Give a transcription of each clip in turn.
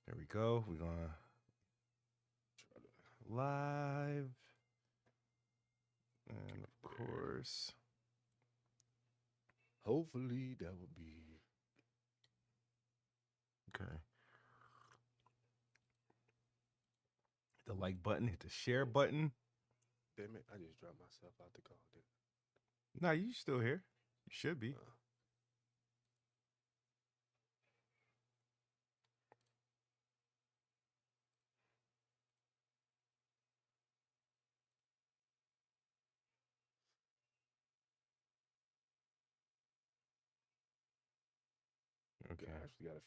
There we go. We're gonna try to live, and of course, hopefully that would be okay. The like button, hit the share button. Damn it! I just dropped myself out the call. Nah, you still here? You should be. Okay. I actually got a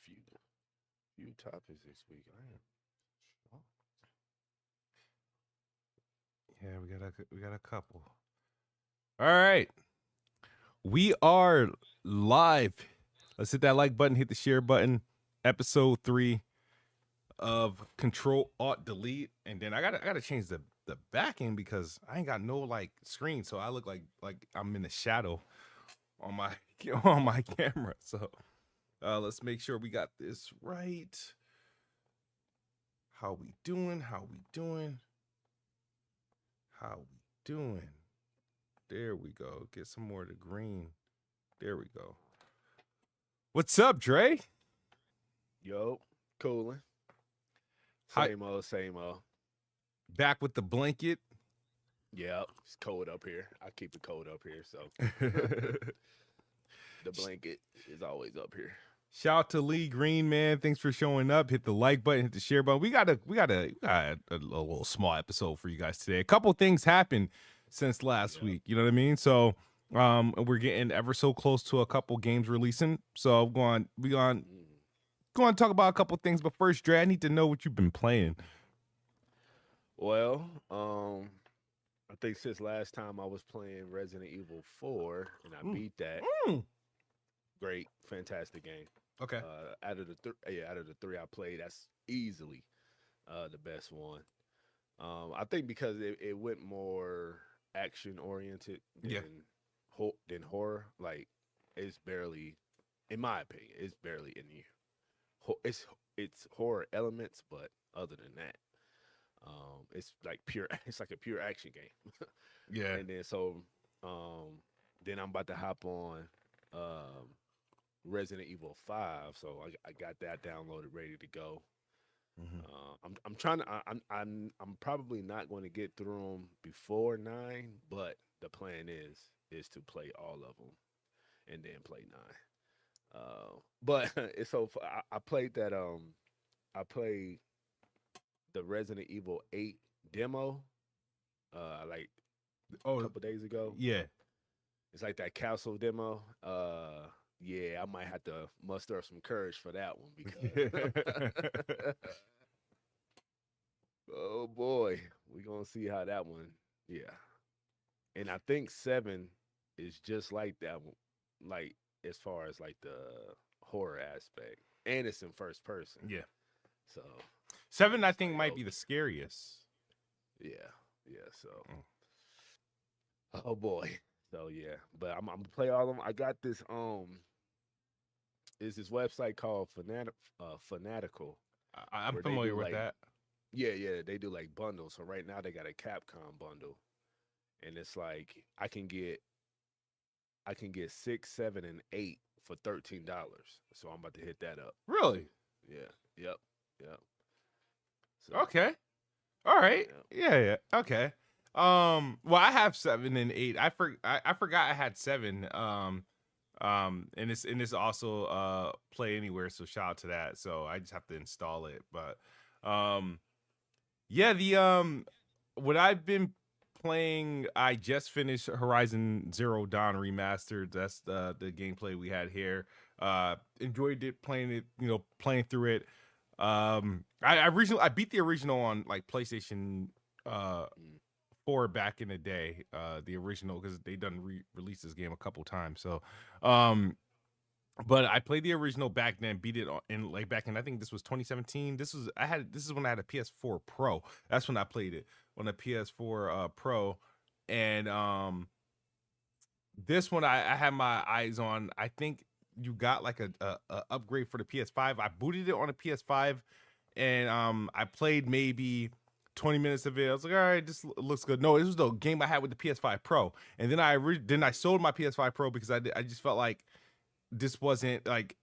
few topics this week. I am shocked. Yeah, we got a couple. All right. We are live. Let's hit that like button, hit the share button. Episode 3 of Ctrl+Alt+Delete. And then I gotta change the backing because I ain't got no like screen, so I look like I'm in the shadow on my on my camera. So let's make sure we got this right. How we doing? How we doing? How we doing? There we go. Get some more of the green. There we go. What's up, Dre? Yo, cooling. Same old. Back with the blanket. Yeah, it's cold up here. I keep it cold up here, so the blanket is always up here. Shout out to Lee Green, man. Thanks for showing up. Hit the like button, hit the share button. We got a little small episode for you guys today. A couple things happened since last week. You know what I mean? So we're getting ever so close to a couple games releasing. So we going to talk about a couple things. But first, Dre, I need to know what you've been playing. Well, I think since last time I was playing Resident Evil 4 and I beat that. Great, fantastic game. Okay. Out of the three I played, that's easily the best one. I think because it went more action oriented than horror. Like it's barely, in my opinion, it's barely in the it's horror elements, but other than that, it's like it's like a pure action game. Yeah. And then then I'm about to hop on Resident Evil 5, so I got that downloaded, ready to go. I'm trying to. I'm probably not going to get through them before 9, but the plan is to play all of them and then play 9. But it's so I played that. I played the Resident Evil 8 demo. Like a couple days ago. Yeah. It's like that castle demo. Yeah, I might have to muster up some courage for that one because oh boy, we're gonna see how that one. Yeah, and I think 7 is just like that one, like as far as like the horror aspect, and it's in first person. Yeah. So 7, I think, might be the scariest. Yeah. So, oh boy. So yeah, but I'm gonna play all of them. I got this is this website called Fanatical. I'm familiar with that. Yeah, they do like bundles. So right now they got a Capcom bundle, and it's like I can get 6, 7, and 8 for $13. So I'm about to hit that up. Really? Yeah. Yep. So, okay. All right. Yeah. Okay. Well, I have 7 and 8. I forgot I had 7. And it's also Play Anywhere, so shout out to that. So I just have to install it. But yeah, the what I've been playing, I just finished Horizon Zero Dawn Remastered. That's the gameplay we had here. Enjoyed it, playing through it. I beat the original on like PlayStation 4 back in the day, the original, because they done released this game a couple times. So but I played the original back then, beat it in like back in, I think this was 2017. This is when I had a PS4 Pro. That's when I played it on a PS4 Pro. And this one I had my eyes on. I think you got like a upgrade for the PS5. I booted it on a PS5, and I played maybe 20 minutes of it. I was like, all right, this looks good. No, this was the game I had with the PS5 Pro, and then I sold my PS5 Pro because I just felt like this wasn't like,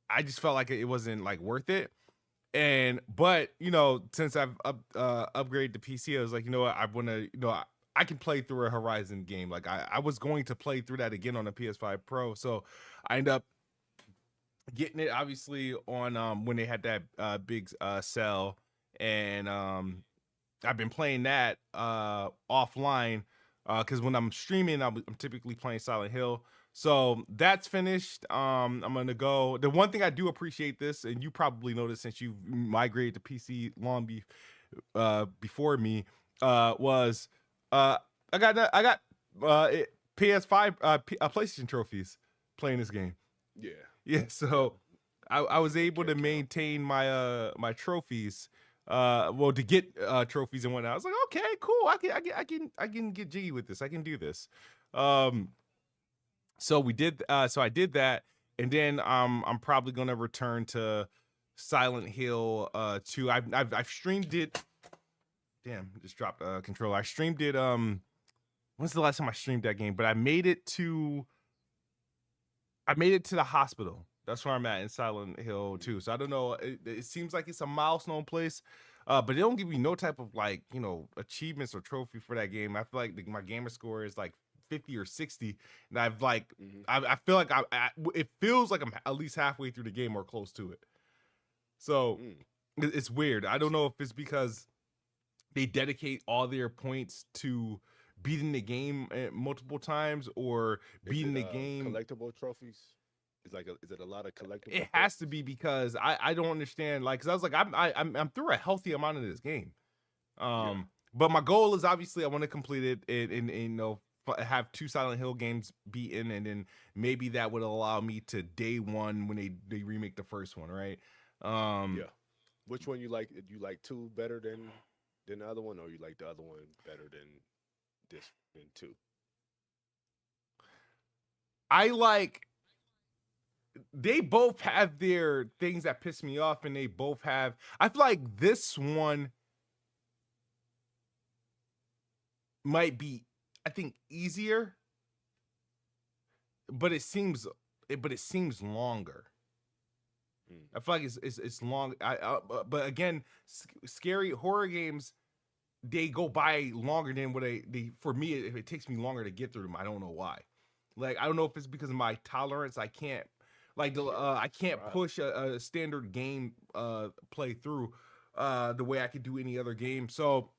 I just felt like it wasn't like worth it. But you know, since I've upgraded the PC, I was like, you know what, I want to, you know, I can play through a Horizon game. Like I was going to play through that again on the PS5 Pro, so I ended up getting it obviously on when they had that big sale, and I've been playing that offline because when I'm streaming, I'm typically playing Silent Hill. So that's finished. I'm gonna go. The one thing I do appreciate this, and you probably noticed since you migrated to PC long before me, was I got PS5 PlayStation trophies playing this game. Yeah. Yeah, so I was able to maintain my my trophies. Well, to get trophies and whatnot. I was like, okay, cool. I can get jiggy with this. I can do this. So we did. So I did that, and then I'm probably gonna return to Silent Hill 2. I've streamed it. Damn, just dropped a controller. I streamed it. When's the last time I streamed that game? But I made it to the hospital. That's where I'm at in Silent Hill 2. So I don't know. It seems like it's a milestone place, but they don't give you no type of like, you know, achievements or trophy for that game. I feel like my gamer score is like 50 or 60, and I've like, I feel like it feels like I'm at least halfway through the game or close to it. So it's weird. I don't know if it's because they dedicate all their points to beating the game multiple times or beating the game. Collectible trophies. Is it a lot of collectible? It has to be, because I don't understand, like, because I was like, I'm through a healthy amount of this game, but my goal is obviously I want to complete it and you know, have 2 Silent Hill games beaten, and then maybe that would allow me to day one when they remake the first one, right? Yeah. Which one you like? You like 2 better than the other one, or you like the other one better than this than 2? I like. They both have their things that piss me off, and they both have. I feel like this one might be, I think, easier, but it seems longer. I feel like it's long. But again, scary horror games, they go by longer than what they. For me, it takes me longer to get through them. I don't know why. Like, I don't know if it's because of my tolerance. I can't. Like I can't push a standard game play through the way I could do any other game. So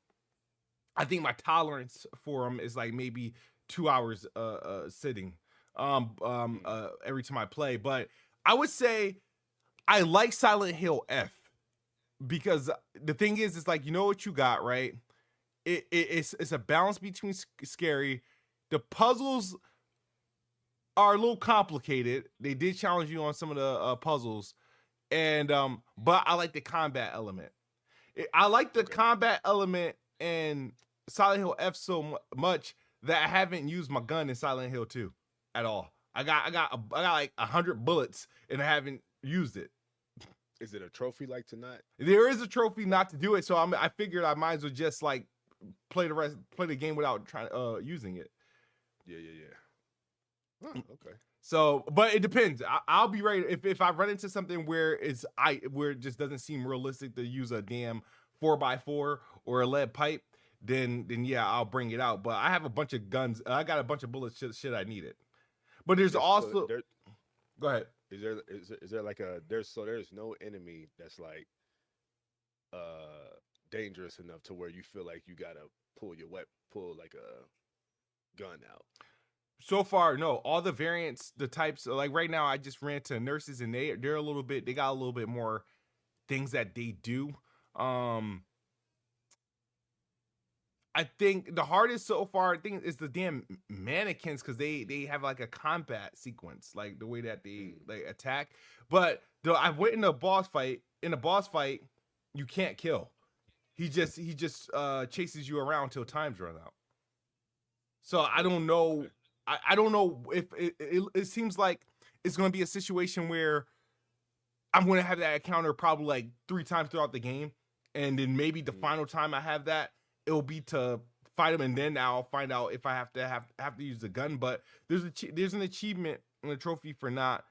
I think my tolerance for them is like maybe 2 hours sitting every time I play. But I would say I like Silent Hill F, because the thing is, it's like, you know what you got, right? It's a balance between scary. The puzzles are a little complicated. They did challenge you on some of the puzzles, and but I like the combat element. I like the combat element in Silent Hill F so much that I haven't used my gun in Silent Hill 2 at all. I got like 100 bullets and I haven't used it. Is it a trophy like to not? There is a trophy not to do it, so I figured I might as well just like play the game without trying using it. Yeah. Huh, okay. So, but it depends. I'll be ready if I run into something where it just doesn't seem realistic to use a damn 4x4 or a lead pipe. Then yeah, I'll bring it out. But I have a bunch of guns. I got a bunch of bullets. Shit, I need it. But there's also. Go ahead. Is there like there's no enemy that's like dangerous enough to where you feel like you gotta pull like a gun out? So far, no. All the variants, the types, like right now, I just ran to nurses, and they got a little bit more things that they do. I think the hardest so far, is the damn mannequins, because they have like a combat sequence, like the way that they like attack. But I went in a boss fight. In a boss fight, you can't kill. He just chases you around till time's run out. So I don't know. I don't know if it seems like it's going to be a situation where I'm going to have that encounter probably like 3 times throughout the game. And then maybe the final time I have that, it'll be to fight him, and then I'll find out if I have to use the gun. But there's an achievement and a trophy for not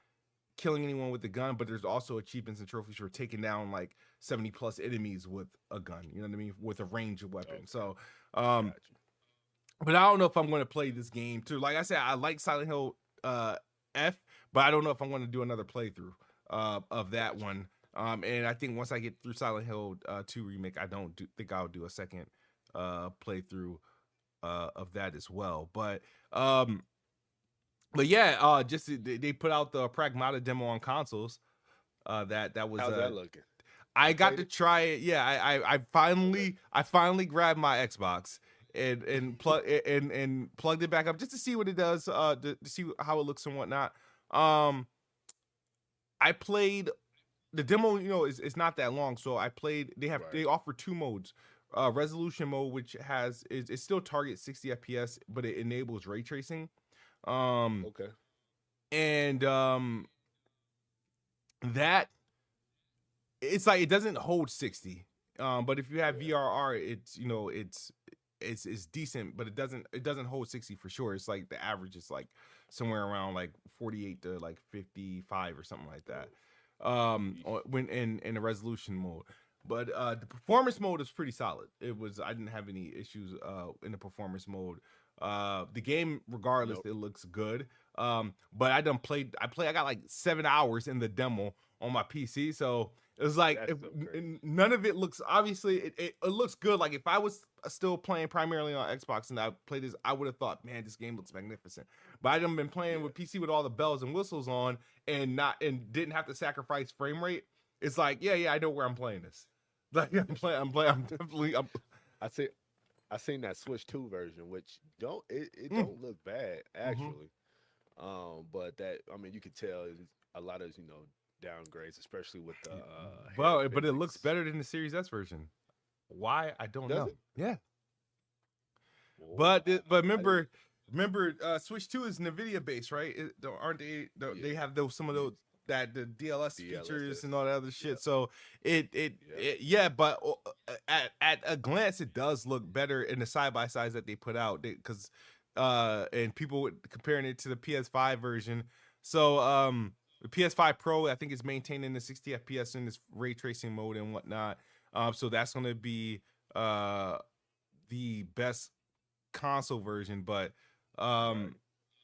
killing anyone with the gun, but there's also achievements and trophies for taking down like 70 plus enemies with a gun. You know what I mean? With a ranged weapon. Okay. So, but I don't know if I'm going to play this game too. Like I said, I like Silent Hill F, but I don't know if I'm going to do another playthrough of that one. And I think once I get through Silent Hill 2 remake, I don't think I'll do a second playthrough of that as well. But yeah, just they put out the Pragmata demo on consoles. That was how's that looking? I got to try it. Yeah, I finally grabbed my Xbox and plugged it back up just to see what it does, to see how it looks and whatnot. I played the demo, you know, is not that long, so I played. They offer 2 modes. Resolution mode, which it still targets 60 FPS, but it enables ray tracing. Okay. And that it's like it doesn't hold 60. But if you have VRR, it's, you know, it's decent, but it doesn't hold 60 for sure. It's like the average is like somewhere around like 48 to like 55 or something like that. When in the resolution mode. But the performance mode is pretty solid. I didn't have any issues in the performance mode. The game, regardless, it looks good. But I got like 7 hours in the demo on my PC, so it was like none of it looks, obviously it looks good. Like if I was still playing primarily on Xbox and I played this, I would have thought, man, this game looks magnificent. But I done been playing with PC with all the bells and whistles on and didn't have to sacrifice frame rate. It's like, yeah, I know where I'm playing this. Like I'm definitely. I seen that Switch 2 version, which don't look bad actually. But that, I mean, you could tell is a lot of, you know, downgrades, especially with the but it looks better than the Series S version. Why? I don't know. Yeah. Whoa. But remember, Switch 2 is NVIDIA based, right? Aren't they? They have some of those that the DLS features and all that other shit. So but at a glance, it does look better in the side by sides that they put out, because and people comparing it to the PS5 version. So the PS5 Pro, I think, is maintaining the 60 FPS in this ray tracing mode and whatnot. So that's going to be the best console version, but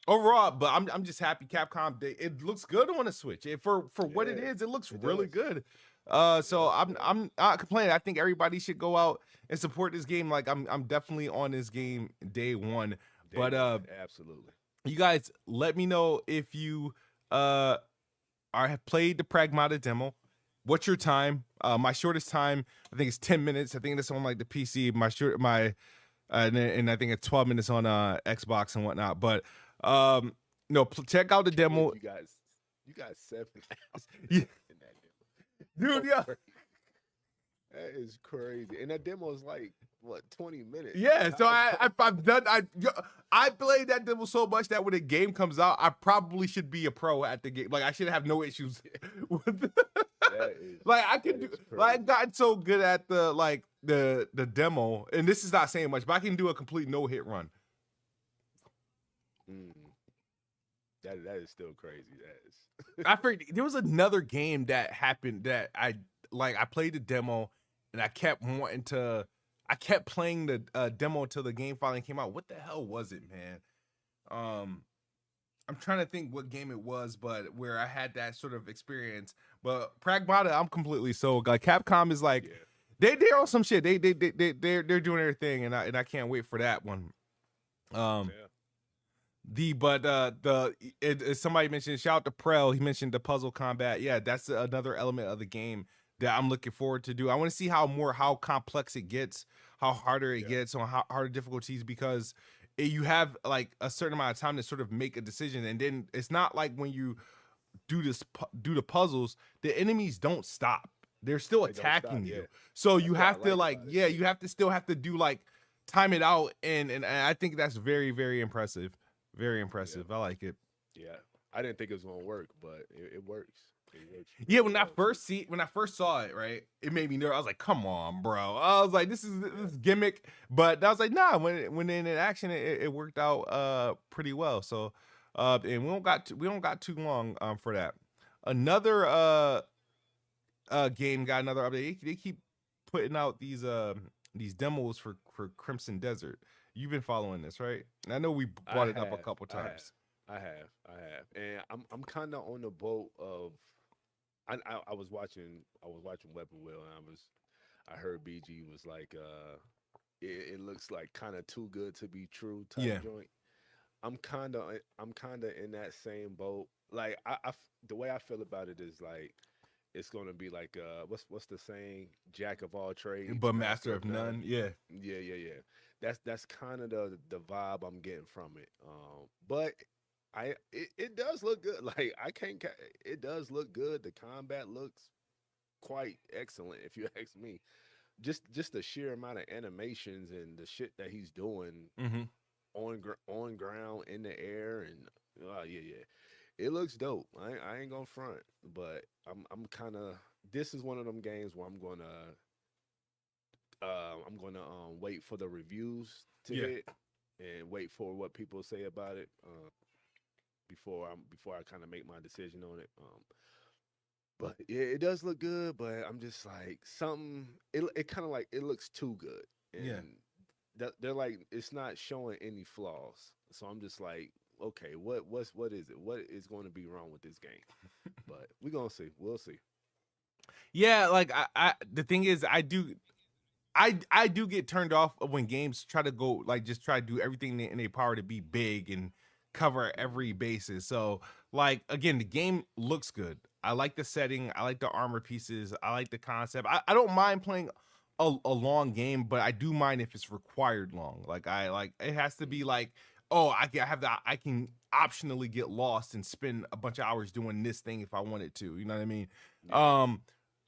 overall, but I'm just happy Capcom. It looks good on the Switch. For what it is, it looks really good. So I'm not complaining. I think everybody should go out and support this game. Like I'm definitely on this game day one. Absolutely. You guys, let me know if you have played the Pragmata demo. What's your time? My shortest time, I think, it's 10 minutes. I think that's on like the PC. And I think it's 12 minutes on Xbox and whatnot. But no, check out the demo. You guys 7 hours in that demo. Dude, yeah. That is crazy. And that demo is like, what, 20 minutes? Yeah, so I played that demo so much that when the game comes out, I probably should be a pro at the game. Like, I should have no issues with like I can do, like, I got so good at the demo, and this is not saying much, but I can do a complete no-hit run. That is still crazy. That is. I figured there was another game that happened that I played the demo and I kept playing the demo until the game finally came out. What the hell was it, man? I'm trying to think what game it was, but where I had that sort of experience. But Pragmata, I'm completely sold. Like Capcom is like, they're on some shit. They're doing their thing, and I can't wait for that one. Somebody mentioned, shout out to Prel. He mentioned the puzzle combat. Yeah, that's another element of the game that I'm looking forward to do. I want to see how complex it gets, how harder it gets, on how harder difficulties, because you have like a certain amount of time to sort of make a decision, and then it's not like when you do the puzzles, the enemies don't stop. They're still attacking you. So you have to you still have to do like time it out, and I think that's very, very impressive. Very impressive. I like it. Yeah, I didn't think it was gonna work, but it works. Yeah, when I first saw it, right, it made me nervous. I was like, "Come on, bro!" I was like, "This is gimmick," but I was like, "Nah." When in action, it worked out pretty well. So, and we don't got too long for that. Another game got another update. They keep putting out these demos for Crimson Desert. You've been following this, right? And I know we brought it up a couple times. I have, and I'm kind of on the boat of. I was watching Weapon Wheel, and I heard BG was like, it looks like kind of too good to be true type Yeah. joint. I'm kind of in that same boat. Like the way I feel about it is like it's gonna be like what's the saying? Jack of all trades, But master Master of of none. None, yeah. Yeah. That's kind of the vibe I'm getting from it. But it does look good. Like I can't. It does look good. The combat looks quite excellent, if you ask me. Just the sheer amount of animations and the shit that he's doing Mm-hmm. on ground in the air and yeah, it looks dope. I ain't gonna front, but I'm kind of this is one of them games where I'm gonna wait for the reviews to Yeah. hit and wait for what people say about it before I kind of make my decision on it. But yeah, it does look good, but I'm just like something. It kind of like it looks too good, Yeah. and they're like it's not showing any flaws. So I'm just like, okay, what is it? What is going to be wrong with this game? But we gonna see. We'll see. Yeah, like I the thing is I do get turned off when games try to go like just try to do everything in their power to be big and cover every Mhm. basis. So like again, the game looks good. I like the setting. I like the armor pieces. I like the concept. I don't mind playing a long game, but I do mind if it's required long. Like I like it has to be Mm. like, oh, I can optionally get lost and spend a bunch of hours doing this thing if I wanted to. You know what I mean? Yeah. Um,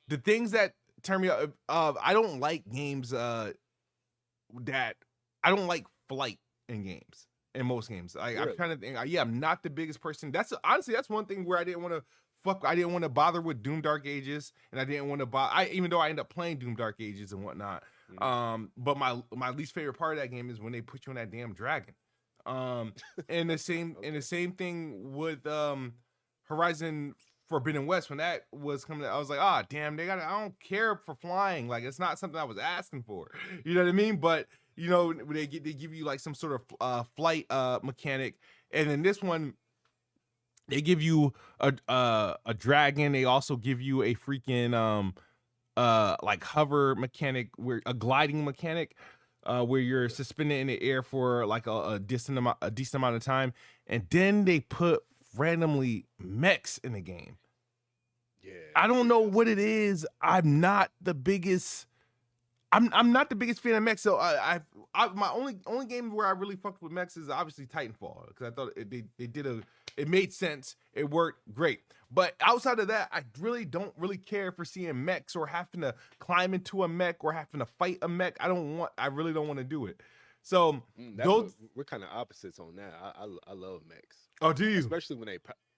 the things that turn me up, I don't like games that I don't like flight in games. In most games, I'm Really. trying to think. Yeah, I'm not the biggest person. That's honestly that's one thing where I didn't want to fuck. I didn't want to bother with Doom Dark Ages, and I didn't want to buy. I even though I end up playing Doom Dark Ages and whatnot. Mhm. But my least favorite part of that game is when they put you on that damn dragon. Um, and the Okay. same thing with Horizon Forbidden West when that was coming. I was like, ah, damn, they got. I don't care for flying. Like it's not something I was asking for. You know what I mean? But you know they give you like some sort of flight mechanic, and then this one they give you a dragon. They also give you a freaking like hover mechanic where a gliding mechanic where you're Okay. suspended in the air for like a decent amount of time, and then they put randomly mechs in the game. I don't know Yeah. I what saw it that. is. I'm not the biggest fan of mechs. So my only game where I really fucked with mechs is obviously Titanfall because I thought they did it made sense. It worked great. But outside of that, I really don't really care for seeing mechs or having to climb into a mech or having to fight a mech. I really don't want to do it. So That's what those we're kind of opposites on that. I love mechs, oh do you? especially when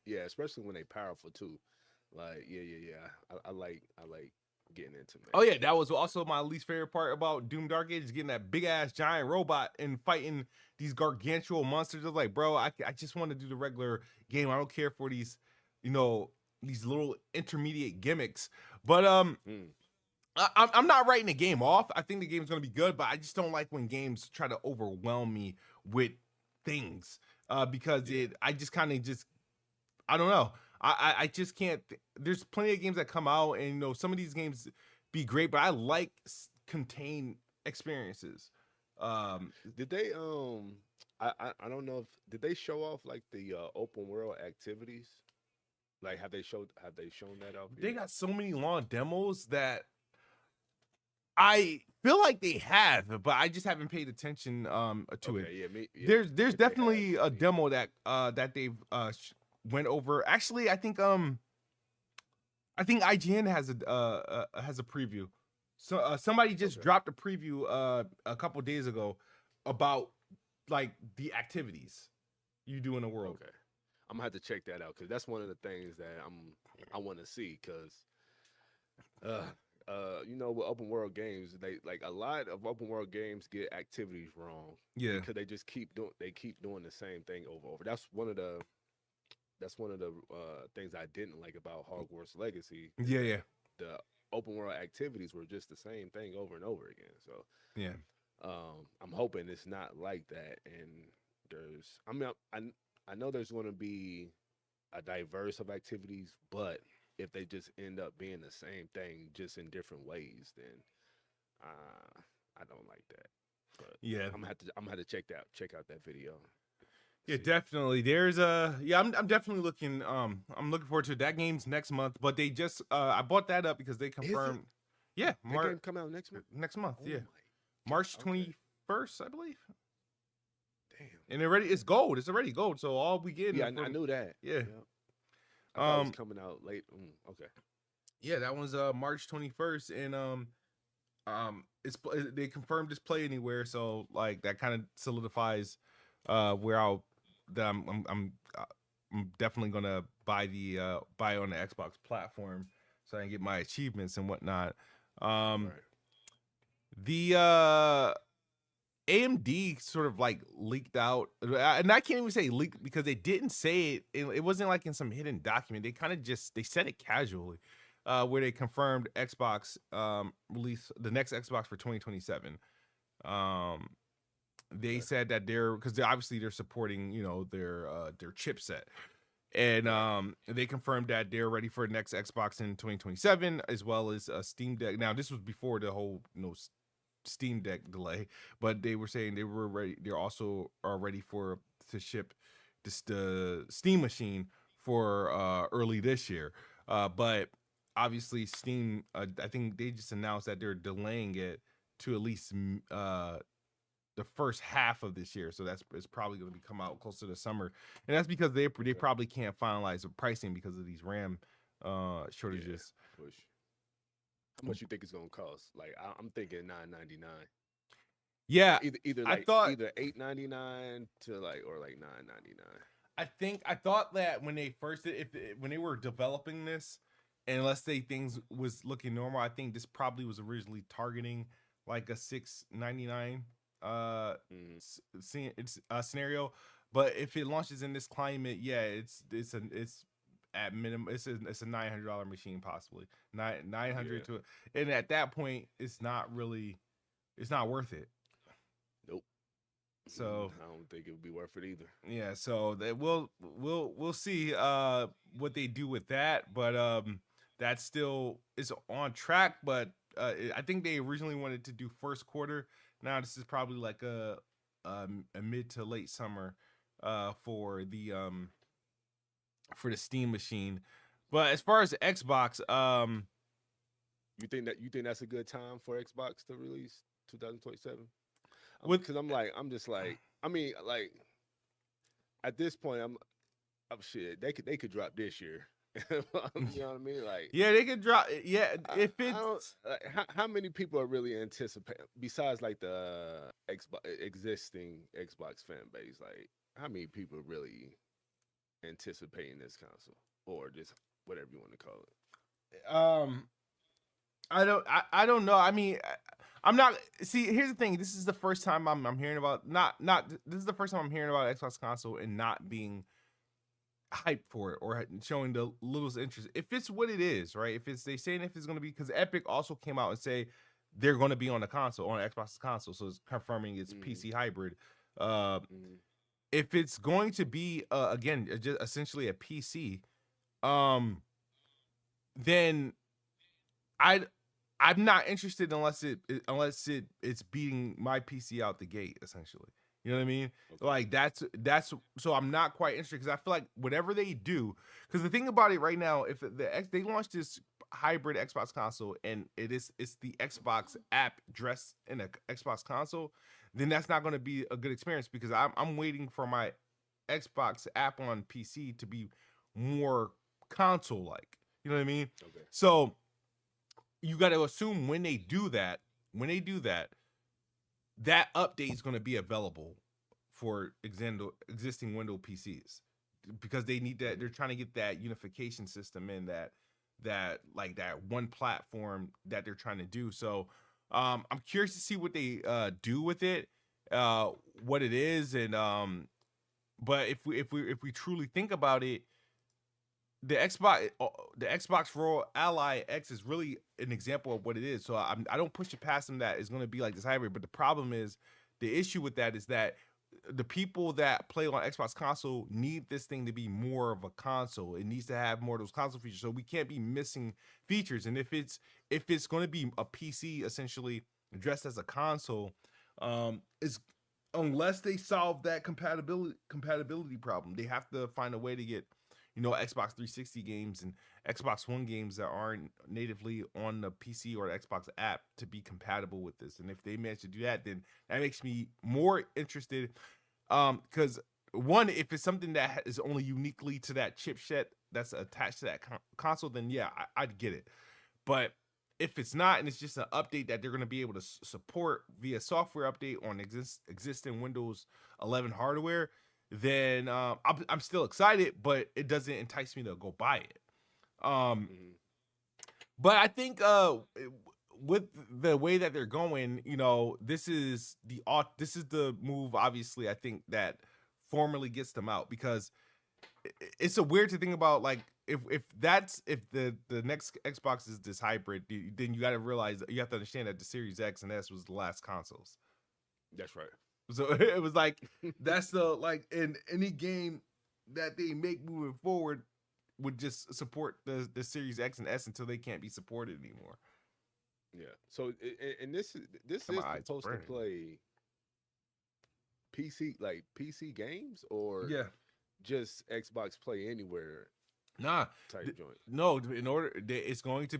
yeah, especially when they powerful too. Like yeah. I like getting into Oh mechs. yeah, that was also my least favorite part about Doom Dark Age is getting that big ass giant robot and fighting these gargantuan monsters. I was like, bro, I just want to do the regular game. I don't care for these, you know, these little intermediate gimmicks. But Mm, I'm not writing the game off. I think the game's gonna be good, but I just don't like when games try to overwhelm me with things. Because yeah. I just kind of just I don't know. I just can't. There's plenty of games that come out, and you know some of these games be great, but I like contained experiences. Um, Did they I don't know if did they show off like the open world activities? Like have they shown that off they yet? got so many long demos that I feel like they have, but I just haven't paid attention to it. Okay, yeah, me yeah. There's If they have, definitely tell a me. demo that that they've went over. Actually, I think IGN has a preview. So somebody just Okay. dropped a preview a couple days ago about like the activities you do in the world. Okay. I'm gonna have to check that out because that's one of the things that I want to see because uh with open world games, they like a lot of open world games get activities wrong Yeah. because they just keep doing the same thing over and over. That's one of the things I didn't like about Hogwarts Legacy is Yeah, yeah. that the open world activities were just the same thing over and over again. So Yeah. I'm hoping it's not like that. And I know there's going to be a diverse of activities, but if they just end up being the same thing, just in different ways, then I don't like that. But Yeah. I'm gonna have to check out that video. Yeah, See. definitely. I'm definitely looking I'm looking forward to it. That game's next month, but they just I bought that up because they Is it? confirmed. Yeah, That game come out next month. next month, Oh yeah. my March God. Okay. 21st, I believe. Damn. And it's gold. It's already gold. So all we get Yeah, I knew that. Yeah. I thought it was coming out late. Okay. Yeah, that one's March 21st, and they confirmed it's Play Anywhere, so like that kind of solidifies where I'm definitely gonna buy buy on the Xbox platform so I can get my achievements and whatnot. Right. The AMD sort of like leaked out, and I can't even say leaked because they didn't say it. It wasn't like in some hidden document. They kind of they said it casually, where they confirmed Xbox release the next Xbox for 2027. They said that because obviously they're supporting their chipset, and they confirmed that they're ready for the next Xbox in 2027 as well as a Steam Deck. Now this was before the whole Steam Deck delay, but they were saying they were ready. They're also are ready to ship the Steam machine for early this year. But obviously Steam, I think they just announced that they're delaying it to at least the first half of this year. So it's probably going to come out close to the summer, and that's because they probably can't finalize the pricing because of these RAM shortages. Yeah, push. How much you think it's gonna cost? Like I'm thinking $9.99. Yeah, Either I like thought either $8.99 to or like $9.99. I thought that when they first when they were developing this, and let's say things was looking normal, I think this probably was originally targeting like a $6.99 scenario. But if it launches in this climate, yeah, it's at minimum it's a $900 machine, possibly 900 to, and at that point it's not worth it. Nope. So I don't think it would be worth it either. Yeah, so that we'll see what they do with that, but that still is on track. But I think they originally wanted to do first quarter. Now this is probably like a mid to late summer for the Steam machine. But as far as the Xbox, you think that's a good time for Xbox to release 2027? Because I'm just like, I mean, like at this point, I'm shit. They could drop this year. You know what I mean? Like, yeah, they could drop. Yeah, if it's how many people are really anticipating besides like the existing Xbox fan base? Like, how many people are really anticipating this console or just whatever you want to call it? I don't know. I mean, I'm not. See, here's the thing. This is the first time I'm hearing about This is the first time I'm hearing about Xbox console and not being hyped for it or showing the littlest interest. If it's what it is, right? If it's going to be, because Epic also came out and say they're going to be on the console, on Xbox console, so it's confirming it's PC hybrid. If it's going to be again just essentially a PC, then I'm not interested unless it's beating my PC out the gate, essentially. You know what I mean? Okay. Like that's so I'm not quite interested because I feel like whatever they do, because the thing about it right now, if they launch this hybrid Xbox console and it's the Xbox app dressed in an Xbox console, then that's not going to be a good experience because I'm waiting for my Xbox app on PC to be more console like. You know what I mean? Okay. So you got to assume when they do that, that update is going to be available for existing Windows PCs. because they need that. They're trying to get that unification system in that like that one platform that they're trying to do. So I'm curious to see what they do with it, what it is, and but if we truly think about it, the Xbox Royal Ally X is really an example of what it is. So I don't push it past them that it's going to be like this hybrid. But the problem is, the issue with that is that the people that play on Xbox console need this thing to be more of a console. It needs to have more of those console features. So we can't be missing features. And if it's going to be a PC essentially dressed as a console, it's unless they solve that compatibility problem, they have to find a way to get Xbox 360 games and Xbox One games that aren't natively on the PC or the Xbox app to be compatible with this. And if they manage to do that, then that makes me more interested. Because one, if it's something that is only uniquely to that chipset that's attached to that console, then yeah, I'd get it. But if it's not, and it's just an update that they're going to be able to support via software update on existing Windows 11 hardware, then I'm still excited, but it doesn't entice me to go buy it. But I think with the way that they're going, this is the move. Obviously, I think that formally gets them out, because it's a weird to think about. Like if the next Xbox is this hybrid, then you got to realize, you have to understand that the Series X and S was the last consoles. That's right. So it was like, that's in any game that they make moving forward would just support the Series X and S until they can't be supported anymore. Yeah. So and this is supposed to play PC games, or just Xbox Play Anywhere type joint. No, it's going to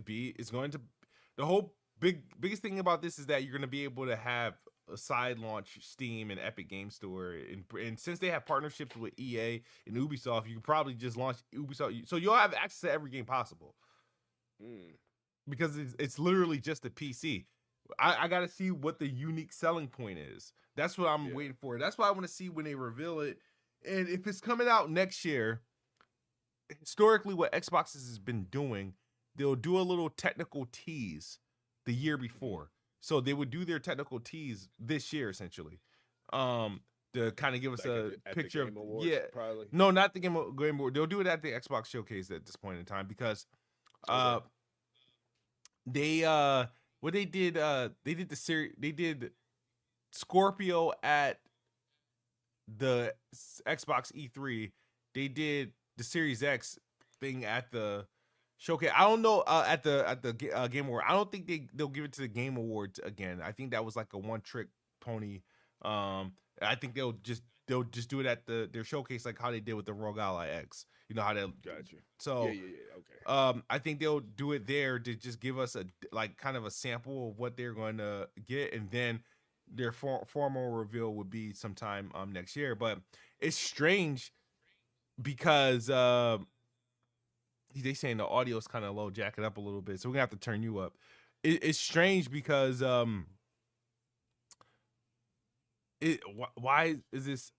the whole biggest thing about this is that you're going to be able to have a side launch Steam and Epic Game Store, and since they have partnerships with EA and Ubisoft, you can probably just launch Ubisoft, so you'll have access to every game possible. Because it's literally just a PC. I gotta see what the unique selling point is. That's what I'm waiting for. That's why I want to see when they reveal it, and if it's coming out next year. Historically, what Xbox has been doing, they'll do a little technical tease the year before. So they would do their technical tease this year, essentially, to kind of give us a picture of Awards, probably. No, not the Game Award. They'll do it at the Xbox Showcase at this point in time, because they did Scorpio at the Xbox E3. They did the Series X thing at the Showcase. I don't know at the Game Award. I don't think they'll give it to the Game Awards again. I think that was like a one trick pony. I think they'll just do it at their showcase, like how they did with the ROG Ally X. You know how they got you. So okay. I think they'll do it there to just give us a kind of a sample of what they're going to get, and then their formal reveal would be sometime next year. But it's strange because they saying the audio is kind of low, jack it up a little bit, so we're gonna have to turn you up. It's strange because why is this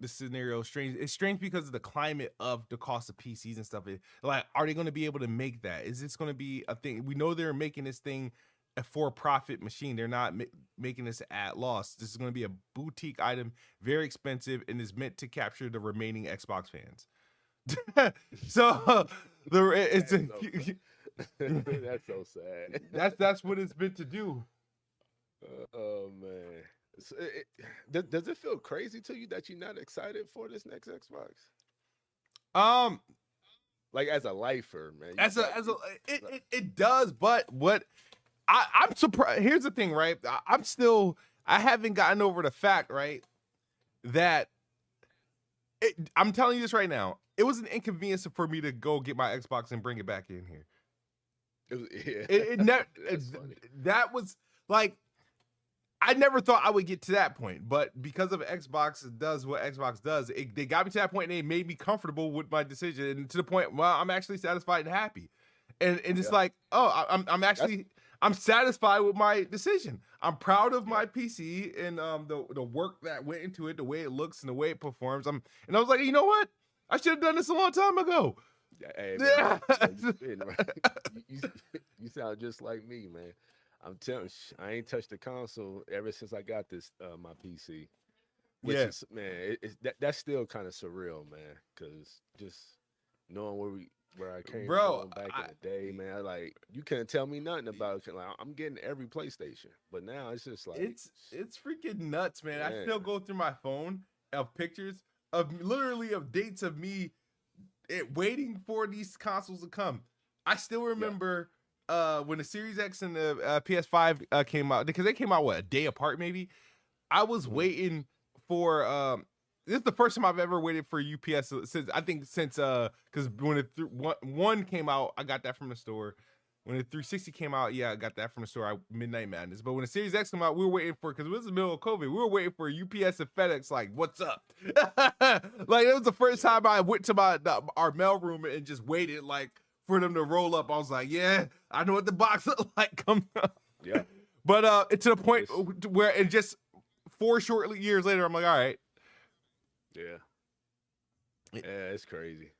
scenario strange? It's strange because of the climate of the cost of PCs and stuff. Like, are they going to be able to make that? Is this going to be a thing? We know they're making this thing a for-profit machine. They're not making this at loss. This is going to be a boutique item, very expensive, and is meant to capture the remaining Xbox fans. So that's so sad. That's what it's meant to do. Oh man. So does it feel crazy to you that you're not excited for this next Xbox? Like as a lifer, man. It does, but what I'm surprised. Here's the thing, right? I haven't gotten over the fact, right, that I'm telling you this right now. It was an inconvenience for me to go get my Xbox and bring it back in here. That was like, I never thought I would get to that point, but because of Xbox does what Xbox does, they got me to that point, and they made me comfortable with my decision, and to the point, well, I'm actually satisfied and happy, and it's like, oh, I'm satisfied with my decision. I'm proud of my PC and the work that went into it, the way it looks and the way it performs. And I was like, you know what? I should have done this a long time ago. Hey, Yeah. man, you spitting, right? You sound just like me, man. I'm telling you, I ain't touched the console ever since I got this my PC. Which Yeah. is, man, that's still kind of surreal, man. Cause just knowing where I came Bro, from back in the day, man. Like you couldn't tell me nothing about it. Like I'm getting every PlayStation, but now it's just like it's freaking nuts, man. I man, still go through my phone of pictures of literally of dates of me waiting for these consoles to come. I still remember when the Series X and the PS5 came out, because they came out a day apart maybe. I was waiting for this is the first time I've ever waited for UPS since because when one came out, I got that from the store. When the 360 came out, I got that from the store. Midnight Madness. But when the Series X came out, we were waiting for, because it was the middle of COVID, we were waiting for UPS and FedEx. Like, what's up? Like, it was the first time I went to our mail room and just waited like for them to roll up. I was like, yeah, I know what the box looked like. Come on. Yeah. But to the point where, and just 4 short years later, I'm like, all right. Yeah. Yeah, it's crazy.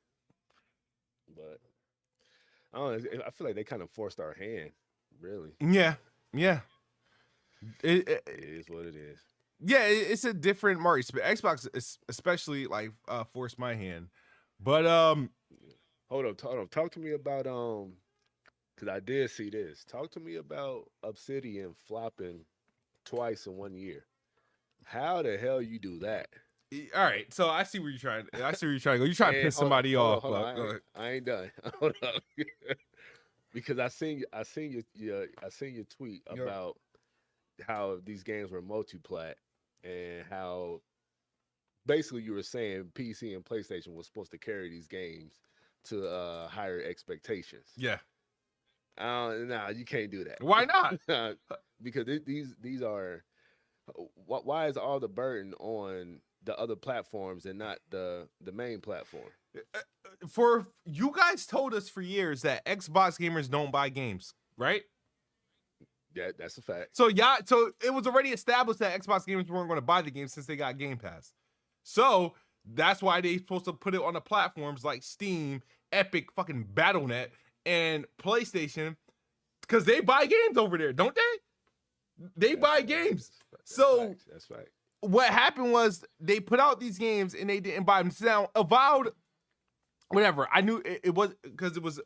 But I don't know. I feel like they kind of forced our hand, really. Yeah. It is what it is. Yeah, it's a different market. Xbox especially like forced my hand. But hold up. Talk to me about because I did see this. Talk to me about Obsidian flopping twice in 1 year. How the hell you do that? All right, so I see where you're trying to go. You're trying to piss somebody off. Hold on. I ain't done. Hold up. Because I seen your tweet about how these games were multi-plat and how basically you were saying PC and PlayStation was supposed to carry these games to higher expectations. Yeah. No, you can't do that. Why not? Because these are. Why is all the burden on the other platforms and not the main platform? For you guys told us for years that Xbox gamers don't buy games, right? Yeah, that's a fact. So so it was already established that Xbox gamers weren't going to buy the game since they got Game Pass. So that's why they're supposed to put it on the platforms like Steam, Epic, fucking BattleNet, and PlayStation, because they buy games over there, don't they? They buy games. So that's right. What happened was they put out these games and they didn't buy them. Now, Avowed, whatever. I knew it was because it was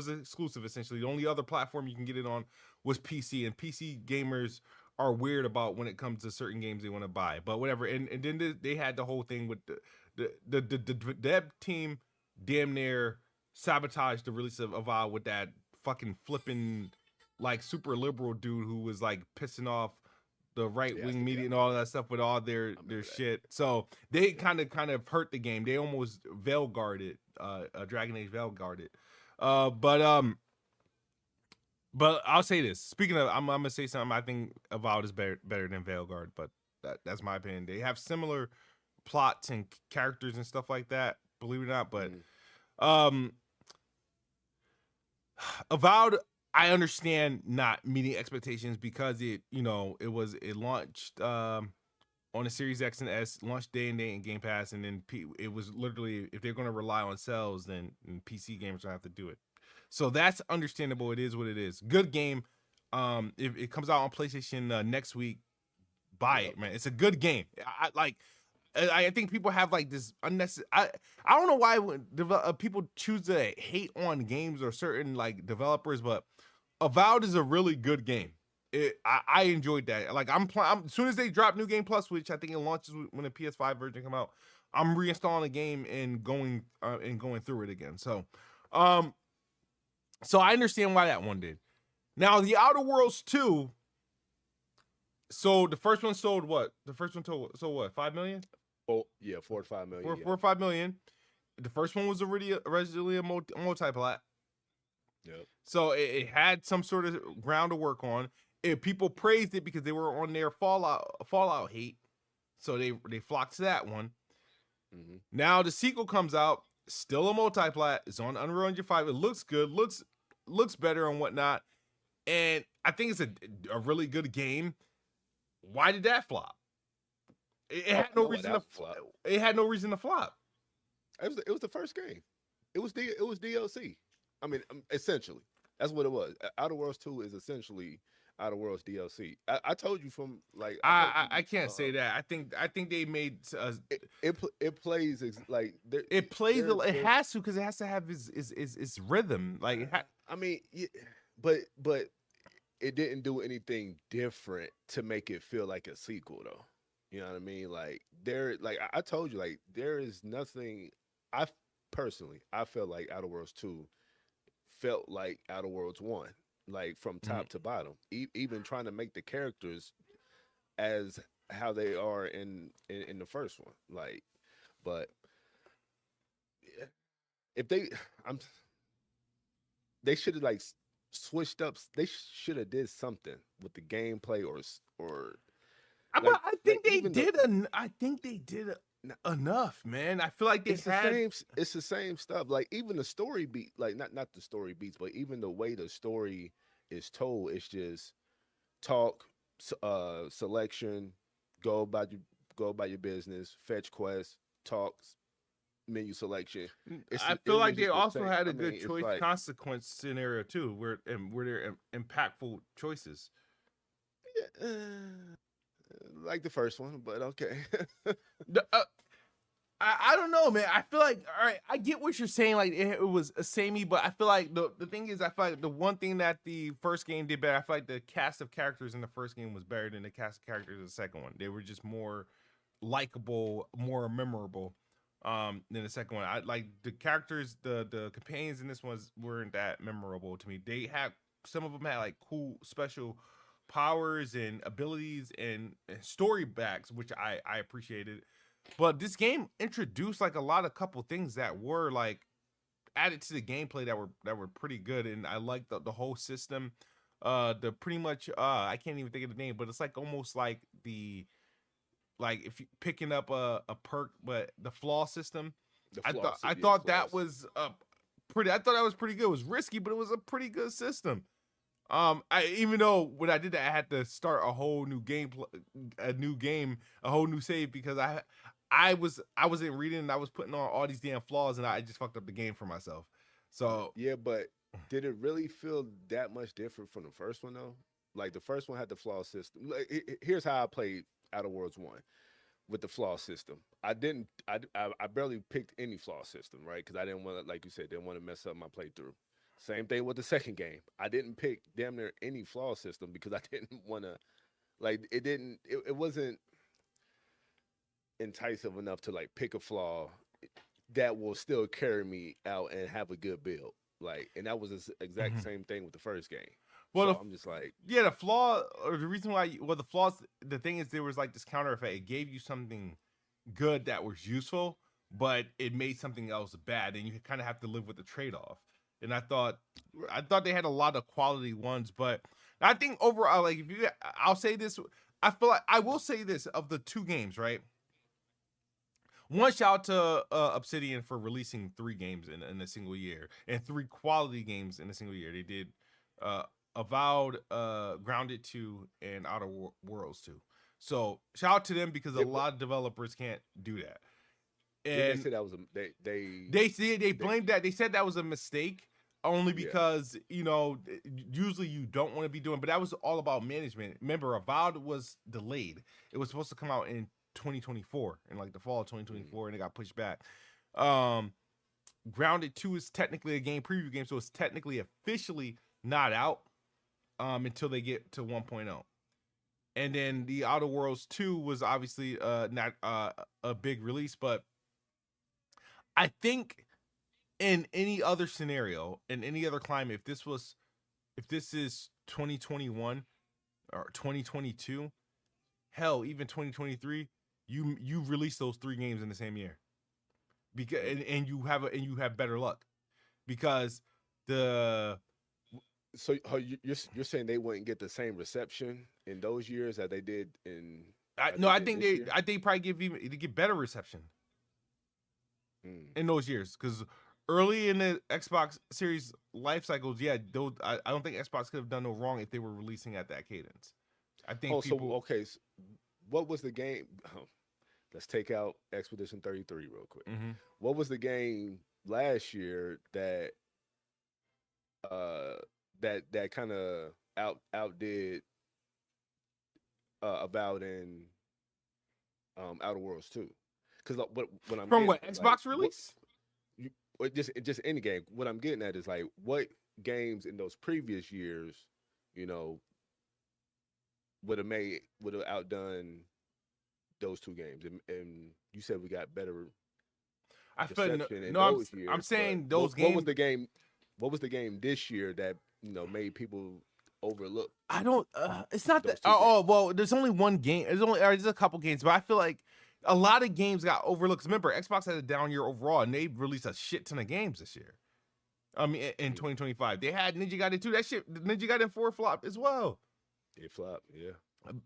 exclusive essentially. The only other platform you can get it on was PC, and PC gamers are weird about when it comes to certain games they want to buy. But whatever. And then they had the whole thing with the dev team damn near sabotaged the release of Avowed with that fucking flipping like super liberal dude who was like pissing off the right-wing media and all that stuff with all their shit. So they kind of hurt the game. They almost veil guarded, Dragon Age veil guarded. But I'll say this. Speaking of, I'm gonna say something. I think Avowed is better than Veilguard, but that's my opinion. They have similar plots and characters and stuff like that. Believe it or not, but Avowed, I understand not meeting expectations because it launched on the Series X and S, launched day and date in Game Pass, and then it was literally, if they're going to rely on sales, then PC gamers don't have to do it. So that's understandable. It is what it is. Good game. If it comes out on PlayStation next week, buy it, man. It's a good game. I think people have like this unnecessary. I don't know why people choose to hate on games or certain like developers, but Avowed is a really good game. I enjoyed that. Like I'm as soon as they drop New Game Plus, which I think it launches when the PS5 version come out, I'm reinstalling the game and going through it again. So I understand why that one did. Now the Outer Worlds 2. So the first one sold what? The first one sold what? 5 million? Oh yeah, 4 to 5 million. 4 or 5 million. The first one was originally a multi-plat. Yep. So it had some sort of ground to work on. People praised it because they were on their Fallout hate, so they flocked to that one. Mm-hmm. Now the sequel comes out, still a multi-plat. It's on Unreal Engine 5. It looks good, looks better and whatnot, and I think it's a really good game. Why did that flop? It had no reason to flop. It had no reason to flop. It was the first game. It was DLC. I mean, essentially, that's what it was. Outer Worlds 2 is essentially Outer Worlds DLC. I told you from like I told I you. can't say that. I think they made It plays like it plays it there. has to because it has to have his rhythm. Like I mean, yeah, but it didn't do anything different to make it feel like a sequel though. You know what I mean? Like like I told you, like there is nothing. I personally, I felt like Outer Worlds 2 felt like Outer Worlds 1, like from Mhm. top to bottom. Even trying to make the characters as how they are in the first one. Like, but yeah, if they, I'm they should have like switched up. They should have did something with the gameplay or But I like think they even the did. I think they did enough, man. I feel like they it's the had. same it's the same stuff. Like even the story beat, like not the story beats, but even the way the story is told, it's just talk, selection, go about your go about your business, fetch quests, talks, menu selection. I It feel was like they just the also same. had I a good mean, it's choice like consequence scenario too, where they're impactful choices. yeah, like the first one, but okay. The- uh, I don't know, man. I feel like all right. I get what you're saying. Like it was a samey, but I feel like the thing is, I feel like the one thing that the first game did better. I feel like the cast of characters in the first game was better than the cast of characters in the second one. They were just more likable, more memorable than the second one. I like the characters, the companions in this ones weren't that memorable to me. They had some of them had like cool special powers and abilities and story backs, which I appreciated. But this game introduced like a lot of couple things that were like added to the gameplay that were pretty good, and I like the whole system. The pretty much I can't even think of the name, but it's like almost like the like if you picking up a perk, but the flaw system. The flaws, I yeah, the thought that flaws. was pretty. I thought that was pretty good. It was risky, but it was a pretty good system. I even though when I did that, I had to start a whole new a new game, a whole new save because I wasn't reading and I was putting on all these damn flaws and I just fucked up the game for myself. So Yeah, but did it really feel that much different from the first one though? Like the first one had the flaw system. Like, here's how I played Outer Worlds 1 with the flaw system. I didn't. I barely picked any flaw system, right? Because I didn't want to, like you said, didn't want to mess up my playthrough. Same thing with the second game. I didn't pick damn near any flaw system because I didn't want to. Like it didn't. It wasn't enticing enough to like pick a flaw that will still carry me out and have a good build. Like, and that was the exact Mhm. same thing with the first game. well, So I'm just like, yeah, the flaw or the reason why well the flaws the thing is there was like this counter effect. It gave you something good that was useful, but it made something else bad, and you kind of have to live with the trade off. And I thought they had a lot of quality ones, but I think overall, like if you, I'll say this, I feel like I will say this of the two games, right? One shout out to Obsidian for releasing three games in a single year and three quality games in a single year. They did uh, Avowed, Grounded 2, and Outer Worlds 2. So shout out to them because a yeah, but lot of developers can't do that. didn't they And say that was a they they blamed that. They said that was a mistake only yeah. because usually you don't want to be doing. But that was all about management. Remember, Avowed was delayed. It was supposed to come out in 2024 in like the fall of Mm. 2024, and it got pushed back. Um, Grounded 2 is technically a game preview game, so it's technically officially not out until they get to 1.0. And then the Outer Worlds 2 was obviously not a big release, but I think in any other scenario, in any other climate, if this is 2021 or 2022, hell, even 2023, you release those three games in the same year because Mm. and you have better luck because the So you're saying they wouldn't get the same reception in those years that they did in I like no they did this year? I think probably they give better reception Mm. in those years because early in the Xbox Series life cycles, yeah, those, I don't think Xbox could have done no wrong if they were releasing at that cadence. I think Oh, so people okay. What was the game? let's take out Expedition 33 real quick. Mm-hmm. What was the game last year that uh that kind of outdid Avowed and Outer Worlds 2? Because what I'm From getting what at, like Xbox what release? you or just any game. What I'm getting at is like what games in those previous years, you know, would have outdone those two games, and you said we got better I feel no, reception in no I'm those I'm years, but saying those what was games. the game? What was the game this year that made people overlook I don't. It's not that. those two games? Oh well, there's only one game. There's a couple games, but I feel like a lot of games got overlooked. Remember, Xbox had a down year overall, and they released a shit ton of games this year. I mean, in Mm, 2025, they had Ninja Gaiden 2. That shit, Ninja Gaiden 4 flop as well. it flopped, yeah.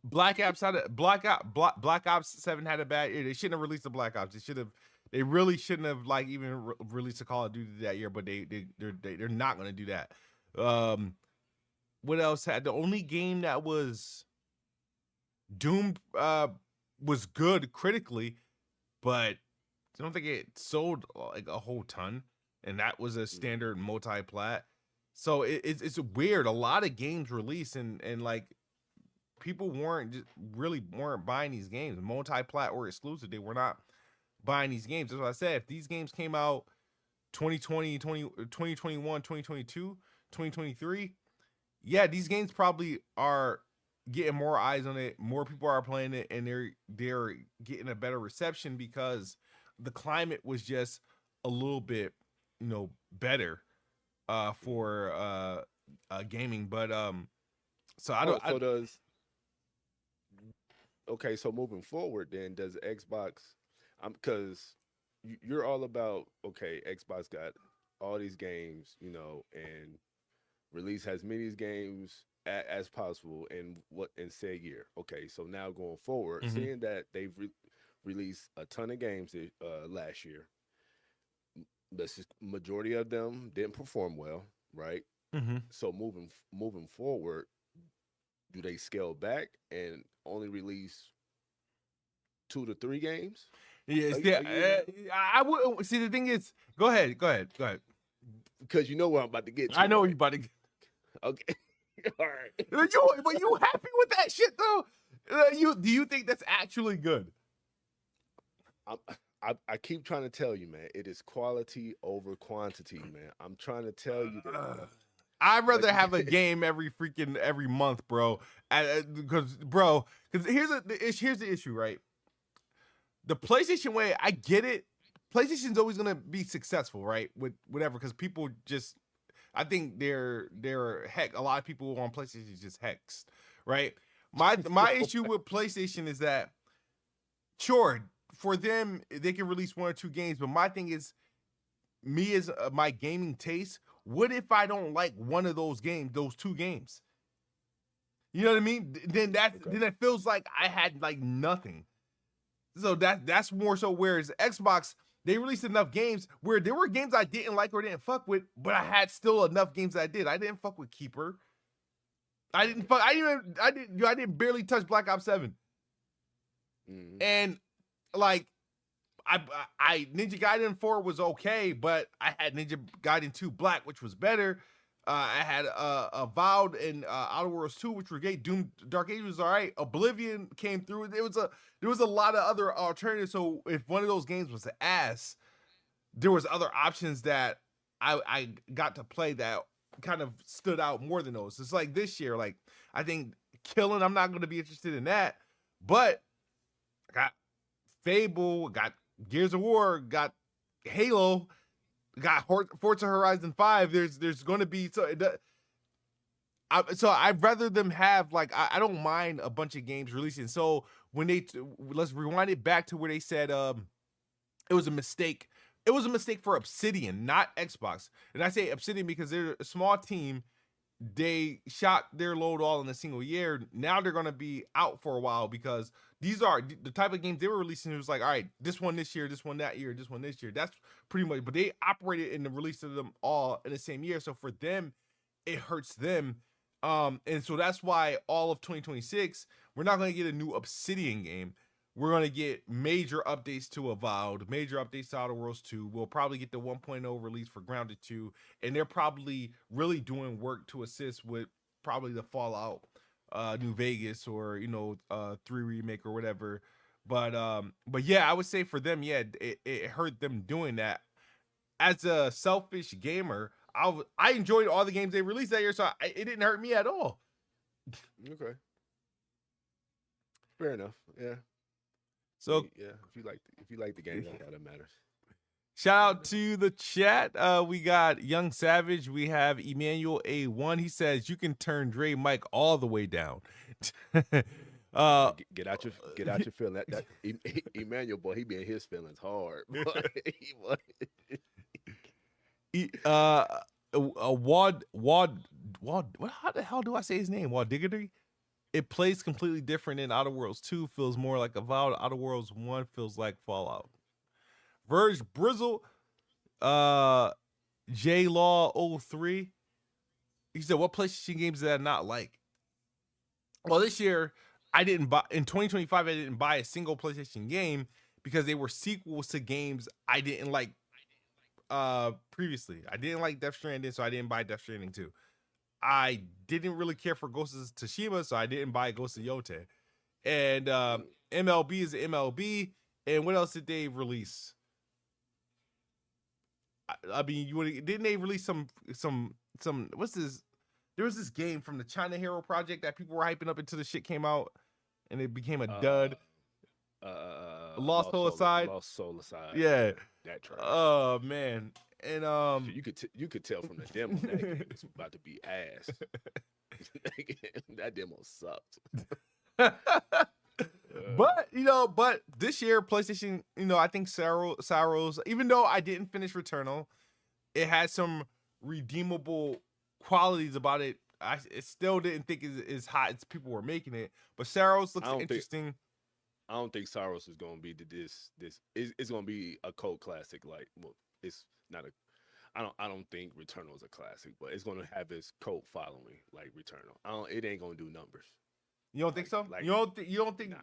Black Ops 7 had a bad year. They shouldn't have released the Black Ops. They should have. They really shouldn't have like even released a Call of Duty that year. But they're not going to do that. What else had the only game that was Doom was good critically, but I don't think it sold like a whole ton, and that was a standard multi-plat. So it's weird. A lot of games released and like people weren't buying these games, multi-plat or exclusive. They were not buying these games. That's what I said. If these games came out 2020, 2021, 2022, 2023, yeah, these games probably are getting more eyes on it. More people are playing it, and they're getting a better reception because the climate was just a little bit, better for gaming. But so I don't. So does okay. So moving forward, then does Xbox? Because you're all about okay. Xbox got all these games, and release as many games as possible in said year. Okay, so now going forward, Mhm. seeing that they've released a ton of games last year, the majority of them didn't perform well, right? Mhm. So moving forward, do they scale back and only release 2 to 3 games Yes, a year yeah. now? I would see. The thing is, go ahead. Because you know what I'm about to get I to, know right? you about to. Okay, all right. But you happy with that shit though? Do you think that's actually good? I'm, I keep trying to tell you, man, it is quality over quantity, man. I'm trying to tell you that. I'd Like, rather have a game every month, bro. Because here's the issue, right? The PlayStation way, I get it. PlayStation's always gonna be successful, right? With whatever, because people just, I think they're heck. A lot of people on PlayStation is just hexed, right? My issue with PlayStation is that sure, for them they can release 1 or 2 games, but my thing is, me as my gaming taste. What if I don't like one of those games, those 2 games? You know what I mean? Then okay. it feels like I had like nothing. So that's more so. Whereas Xbox, they released enough games where there were games I didn't like or didn't fuck with, but I had still enough games that I did. I didn't fuck with Keeper. I didn't Okay. fuck. I didn't barely touch Black Ops 7. Hmm. And like I Ninja Gaiden 4 was okay, but I had Ninja Gaiden 2 Black, which was better. I had Avowed and Outer Worlds 2, which were great. Doom Dark Age was all right. Oblivion came through. There was a lot of other alternatives. So if one of those games was an ass, there was other options that I got to play that kind of stood out more than those. It's like this year, like I think Killing, I'm not going to be interested in that, but I got Fable, got Gears of War, got Halo, got Forza Horizon 5. There's going to be so I'd rather them have like I don't mind a bunch of games releasing. So when let's rewind it back to where they said it was a mistake. It was a mistake for Obsidian, not Xbox. And I say Obsidian because they're a small team. They shot their load all in a single year. Now they're going to be out for a while because these are the type of games they were releasing. It was like, all right, this one this year, this one that year, this one this year. That's pretty much, but they operated in the release of them all in the same year. So for them, it hurts them. And so that's why all of 2026, we're not going to get a new Obsidian game. we're gonna get major updates to Avowed, major updates to Outer Worlds 2. We'll probably get the 1.0 release for Grounded 2, and they're probably really doing work to assist with probably the Fallout New Vegas or 3 remake or whatever. But yeah, I would say for them, yeah, it hurt them doing that. As a selfish gamer, I enjoyed all the games they released that year, so it didn't hurt me at all. Okay. Fair enough. Yeah. So yeah, if you like the game, that matters. Shout out to the chat. We got Young Savage. We have Emmanuel A1. He says you can turn Dre mic all the way down. Get out your feeling. That Emmanuel boy, he be in his feelings hard. Wad. How the hell do I say his name? Wad Diggity. It plays completely different in Outer Worlds 2. Feels more like Avowed. Outer Worlds 1 feels like Fallout. Verge Brizzle, J Law 03. He said, "What PlayStation games did I not like?" Well, this year I didn't buy. In 2025, I didn't buy a single PlayStation game because they were sequels to games I didn't like previously. I didn't like Death Stranding, so I didn't buy Death Stranding 2. I didn't really care for Ghost of Tsushima, so I didn't buy Ghost of Yote. And MLB is MLB. And what else did they release? I mean, didn't they release some what's this? There was this game from the China Hero Project that people were hyping up until the shit came out, and it became a dud. Lost Soul Aside. Lost Soul Aside. Yeah, that trash. Oh man, and you could tell from the demo that game was about to be ass. That demo sucked. But this year PlayStation, I think Saros, even though I didn't finish Returnal, it had some redeemable qualities about it. I still didn't think as hot as people were making it, but Saros looks interesting. I don't think Saros is going to be this. It's going to be a cult classic. Like, well, it's not a. I don't think Returnal is a classic, but it's going to have its cult following like Returnal. It ain't going to do numbers. You don't think so? You don't think nah.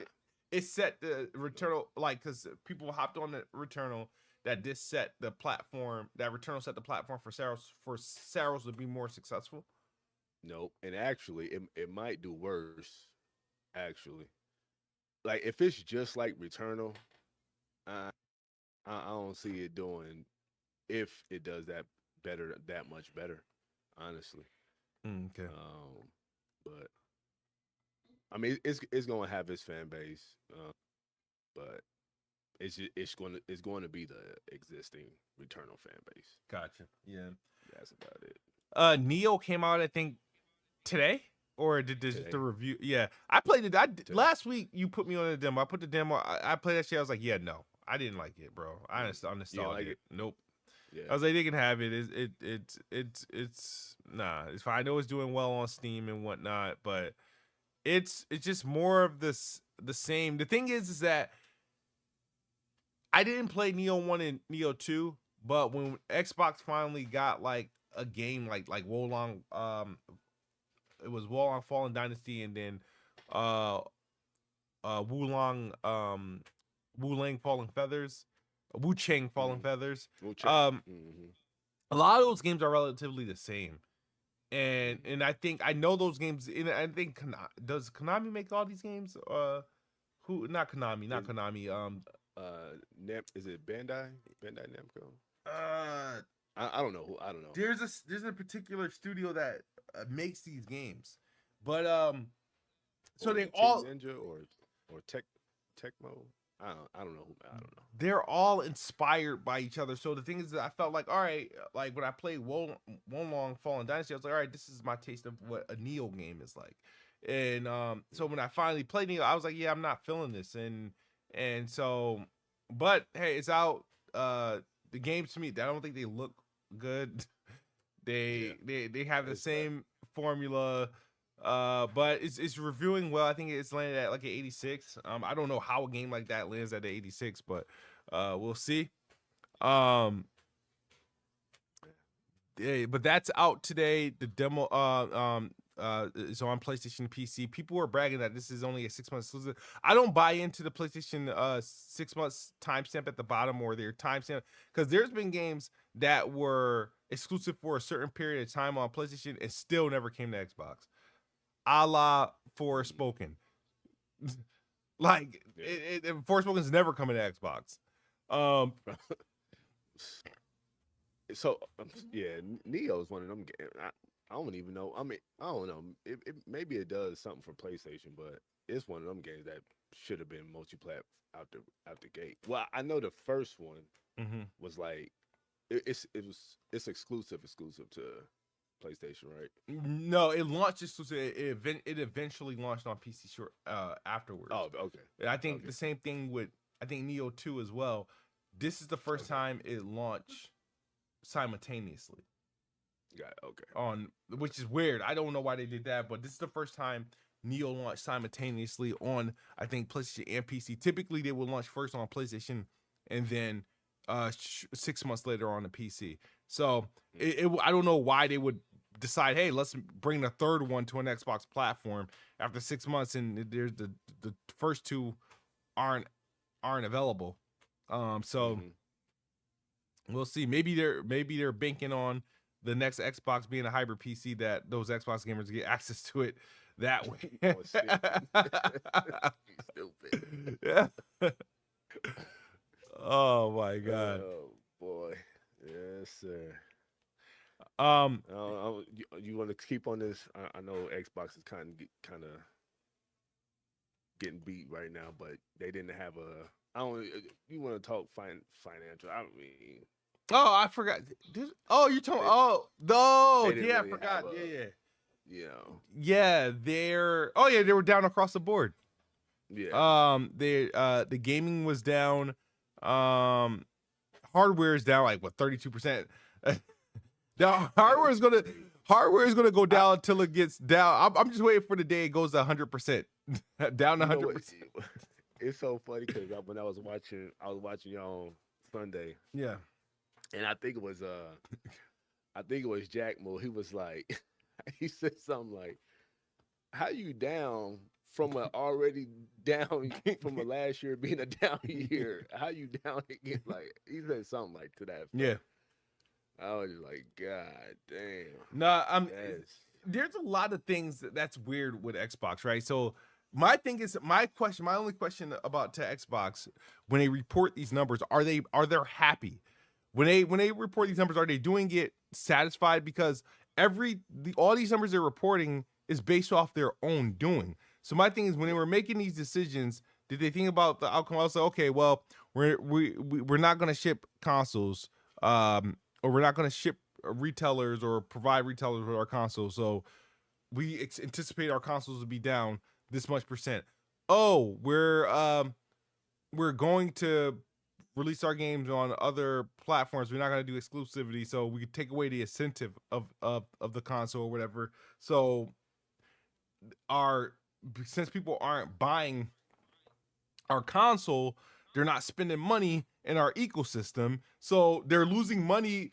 It set the Returnal, because people hopped on the Returnal, that this set the platform, that Returnal set the platform for Saros to be more successful? Nope. And actually, it might do worse. Actually, like if it's just like Returnal, I don't see it doing. If it does that much better, honestly. Okay. But I mean, it's going to have its fan base, but it's going to be the existing Returnal fan base. Gotcha. Yeah, that's about it. Neo came out, I think, today, or did the review? Yeah, I played it. Last week you put me on the demo. I put the demo. I played that shit. I was like, yeah, no, I didn't like it, bro. I uninstalled it. Nope. Yeah. I was like, they can have it. It's nah. It's fine. I know it's doing well on Steam and whatnot, but it's just more of the same. The thing is that I didn't play Neo 1 and Neo 2, but when Xbox finally got like a game like Wolong, it was Wolong Fallen Dynasty, and then Wulang Fallen Feathers, Wu Chang Fallen Feathers. A lot of those games are relatively the same. And I know those games. And I think does Konami make all these games? Not Konami. Is it Bandai Namco? I don't know. I don't know. There's a particular studio that makes these games, but so they all Ninja or Tecmo. I don't know. They're all inspired by each other. So the thing is that I felt like, all right, like when I played Wolong Fallen Dynasty, I was like, all right, this is my taste of what a Neo game is like. And so when I finally played Neo, I was like, yeah, I'm not feeling this. And so, but hey, it's out. The games to me, I don't think they look good. They have the same formula. But it's reviewing well. I think it's landed at like an 86. I don't know how a game like that lands at an 86, but we'll see. Yeah, but that's out today. The demo, is on PlayStation and PC. People are bragging that this is only a 6-month exclusive. I don't buy into the PlayStation 6 months timestamp at the bottom or their timestamp, because there's been games that were exclusive for a certain period of time on PlayStation and still never came to Xbox. A la Forspoken. Like Forspoken's never coming to Xbox. So yeah, Neo is one of them games. I don't even know. I mean, I don't know. Maybe it does something for PlayStation, but it's one of them games that should have been multi-plat out the gate. Well, I know the first one was like it's exclusive to PlayStation, right? No, it launched exclusive. It eventually launched on PC afterwards. Oh, okay. And I think the same thing with Neo 2 as well. This is the first time it launched simultaneously. Got it. Okay. Which is weird. I don't know why they did that, but this is the first time Neo launched simultaneously on, I think, PlayStation and PC. Typically, they would launch first on PlayStation and then 6 months later on the PC. So I don't know why they would decide, hey, let's bring the third one to an Xbox platform after 6 months, and there's the first two aren't available. So we'll see. Maybe they're banking on the next Xbox being a hybrid PC, that those Xbox gamers get access to it that way. Stupid. Yeah. Oh my God. Oh boy. Yes, sir. You want to keep on this? I know Xbox is kind of getting beat right now, but they didn't have a. I don't. You want to talk financial? I mean. Oh, I forgot. You told. Oh, no. Yeah, really I forgot. Yeah. Yeah, they're. Oh yeah, they were down across the board. Yeah. The gaming was down. Hardware is down like what 32%. Now hardware is gonna go down until it gets down. I'm just waiting for the day it goes to 100%, down to 100%. It's so funny because when I was watching you on Sunday. Yeah. And I think it was Jack Moore. He was like, he said something like, "How you down from a already down from a last year being a down year? How you down again?" Like he said something like to that effect. Yeah. I was just like, God damn. No, there's a lot of things that's weird with Xbox, right? So my only question about to Xbox when they report these numbers, are they happy? When they report these numbers, are they doing it satisfied? Because all these numbers they're reporting is based off their own doing. So my thing is, when they were making these decisions, did they think about the outcome? I was like, okay, well, we're not going to ship consoles, or we're not going to ship retailers or provide retailers with our consoles. So we anticipate our consoles to be down this much percent. Oh, we're going to release our games on other platforms. We're not going to do exclusivity, so we could take away the incentive of the console or whatever. So since people aren't buying our console, they're not spending money in our ecosystem, so they're losing money.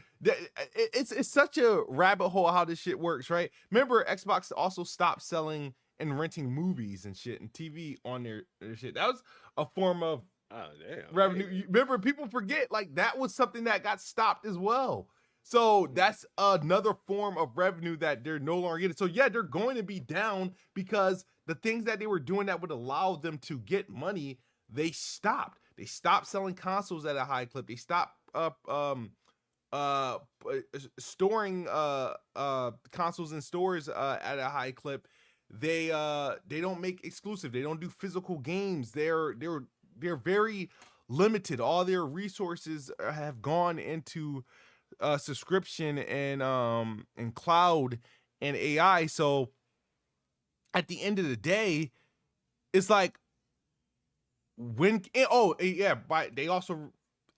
It's such a rabbit hole how this shit works, right? Remember, Xbox also stopped selling and renting movies and shit and TV on their shit. That was a form of revenue. Remember, people forget, like, that was something that got stopped as well. So that's another form of revenue that they're no longer getting. So yeah, they're going to be down because the things that they were doing that would allow them to get money, they stopped. They stopped selling consoles at a high clip. They stopped storing consoles in stores at a high clip. They don't make exclusive. They don't do physical games. They're very limited. All their resources have gone into subscription and cloud and AI. So at the end of the day, it's like they also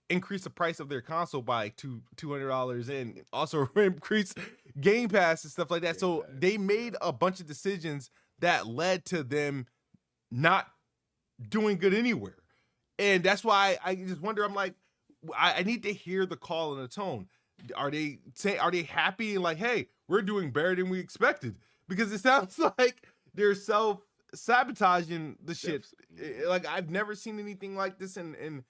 increased the price of their console by $200 and also increased Game Pass and stuff like that. So they made a bunch of decisions that led to them not doing good anywhere. And that's why I just wonder, I'm like, I need to hear the call and the tone. Are they happy and like, hey, we're doing better than we expected? because it sounds like they're self-sabotaging the shit. Like I've never seen anything like this, and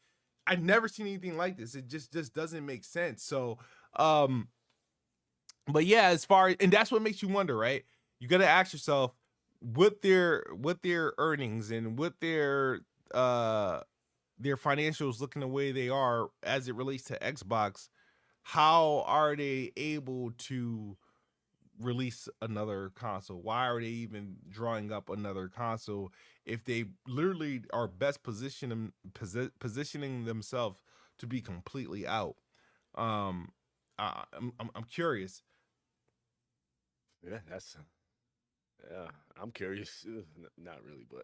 I've never seen anything like this. It just doesn't make sense. So, but yeah, and that's what makes you wonder, right? You got to ask yourself, with their earnings and with their financials looking the way they are as it relates to Xbox, how are they able to release another console? Why are they even drawing up another console if they literally are best positioning themselves to be completely out? I'm curious. Yeah, I'm curious. Not really, but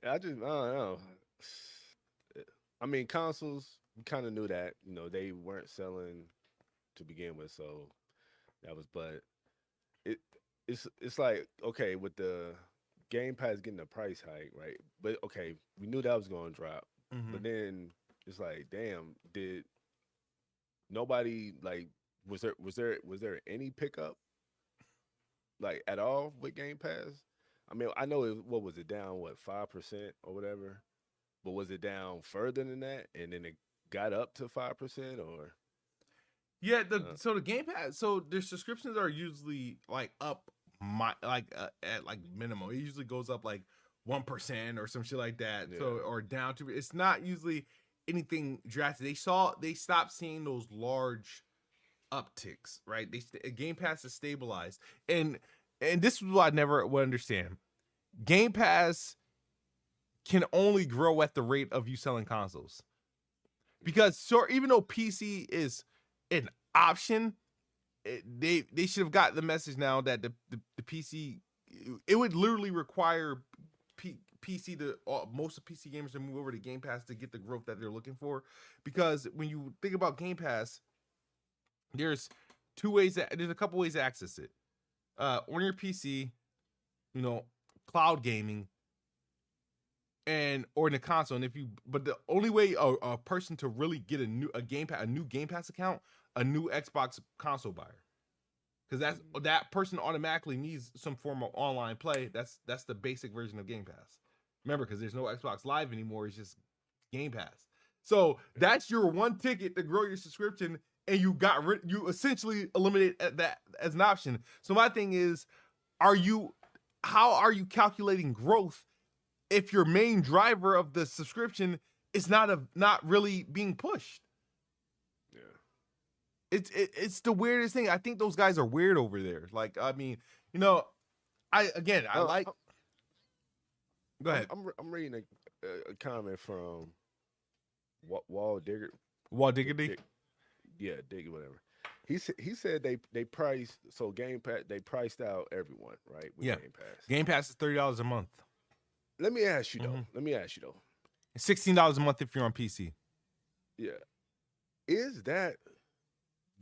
I don't know. I mean, consoles, we kind of knew that, they weren't selling to begin with, so but it it's like, okay, with the Game Pass getting a price hike, right? But okay, we knew that was going to drop, but then it's like, damn, did nobody like was there any pickup like at all with Game Pass? I mean, I know what was it down, what, 5% or whatever, but was it down further than that, and then it got up to 5%, or? Yeah, so the Game Pass, so their subscriptions are usually like up at like minimum. It usually goes up like 1% or some shit like that. Yeah. So or down to, it's not usually anything drastic. They stopped seeing those large upticks, right? Game Pass is stabilized, and this is what I never would understand. Game Pass can only grow at the rate of you selling consoles, because even though PC is an option, they should have got the message now that the PC, it would literally require PC to most of PC gamers to move over to Game Pass to get the growth that they're looking for. Because when you think about Game Pass, there's a couple ways to access it. On your PC, cloud gaming, or in the console. And but the only way a person to really get a new Game Pass account, a new Xbox console buyer, because that person automatically needs some form of online play. That's the basic version of Game Pass. Remember, because there's no Xbox Live anymore. It's just Game Pass. So that's your one ticket to grow your subscription, and you essentially eliminate that as an option. So my thing is, how are you calculating growth if your main driver of the subscription is not really being pushed? Yeah, it's the weirdest thing. I think those guys are weird over there. Like, I mean, Go ahead. I'm reading a comment from Wall Digger. Wall Diggity. Digger, whatever. He said they priced, so Game Pass, they priced out everyone, right? With Game Pass. Game Pass is $30 a month. Let me ask you though. It's $16 a month if you're on PC. Yeah. Is that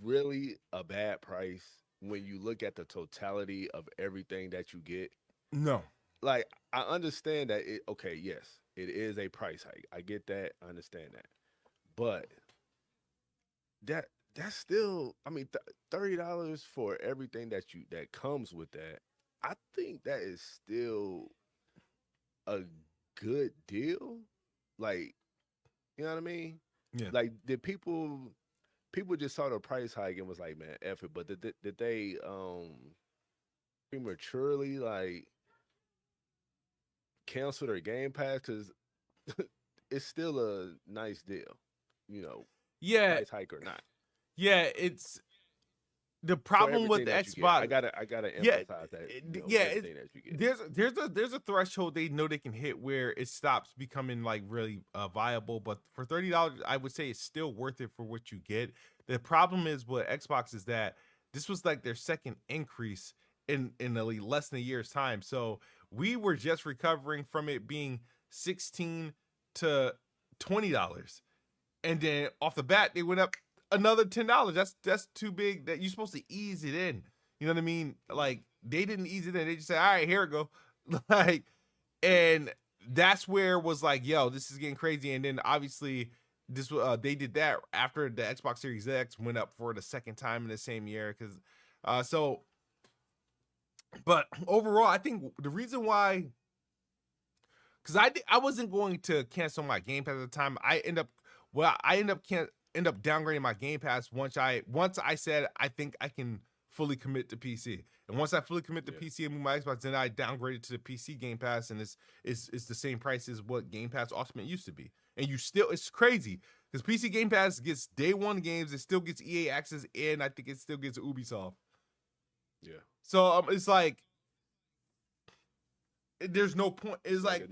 really a bad price when you look at the totality of everything that you get? No. Like, I understand that yes, it is a price hike. I get that. I understand that. But that's still, I mean, $30 for everything that comes with that. I think that is still a good deal. Like, you know what I mean? Yeah. Like, did people just saw the price hike and was like, man, F it, but did they prematurely like cancel their Game Pass? Because it's still a nice deal, Yeah, price hike or not. Yeah, it's the problem with the Xbox. I gotta emphasize that. There's a threshold they know they can hit where it stops becoming like really viable. But for $30, I would say it's still worth it for what you get. The problem is with Xbox is that this was like their second increase in less than a year's time. So we were just recovering from it being $16 to $20, and then off the bat they went up another $10. That's too big. That you're supposed to ease it in. You know what I mean? Like, they didn't ease it in. They just said, all right, here we go. Like, and that's where it was like, yo, this is getting crazy. And then obviously they did that after the Xbox Series X went up for the second time in the same year. So But overall, I think the reason why, because I wasn't going to cancel my Game Pass at the time. I end up downgrading my Game Pass once I said I think I can fully commit to PC. And once I fully commit to PC and move my Xbox, then I downgraded to the PC Game Pass, and it's the same price as what Game Pass Ultimate used to be. And it's crazy because PC Game Pass gets day one games, it still gets EA access, and I think it still gets Ubisoft. Yeah. So it's like there's no point. It's like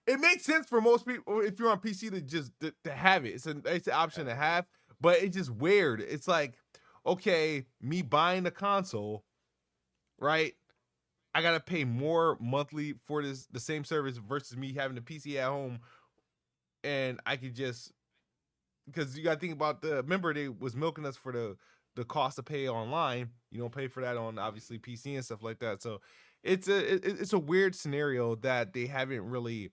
it makes sense for most people if you're on PC to just to have it. It's an option to have, but it's just weird. It's like, okay, me buying the console, right? I gotta pay more monthly for the same service versus me having the PC at home, and I could just, because you gotta think about remember they was milking us for the cost to pay online. You don't pay for that on obviously PC and stuff like that. So it's a weird scenario that they haven't really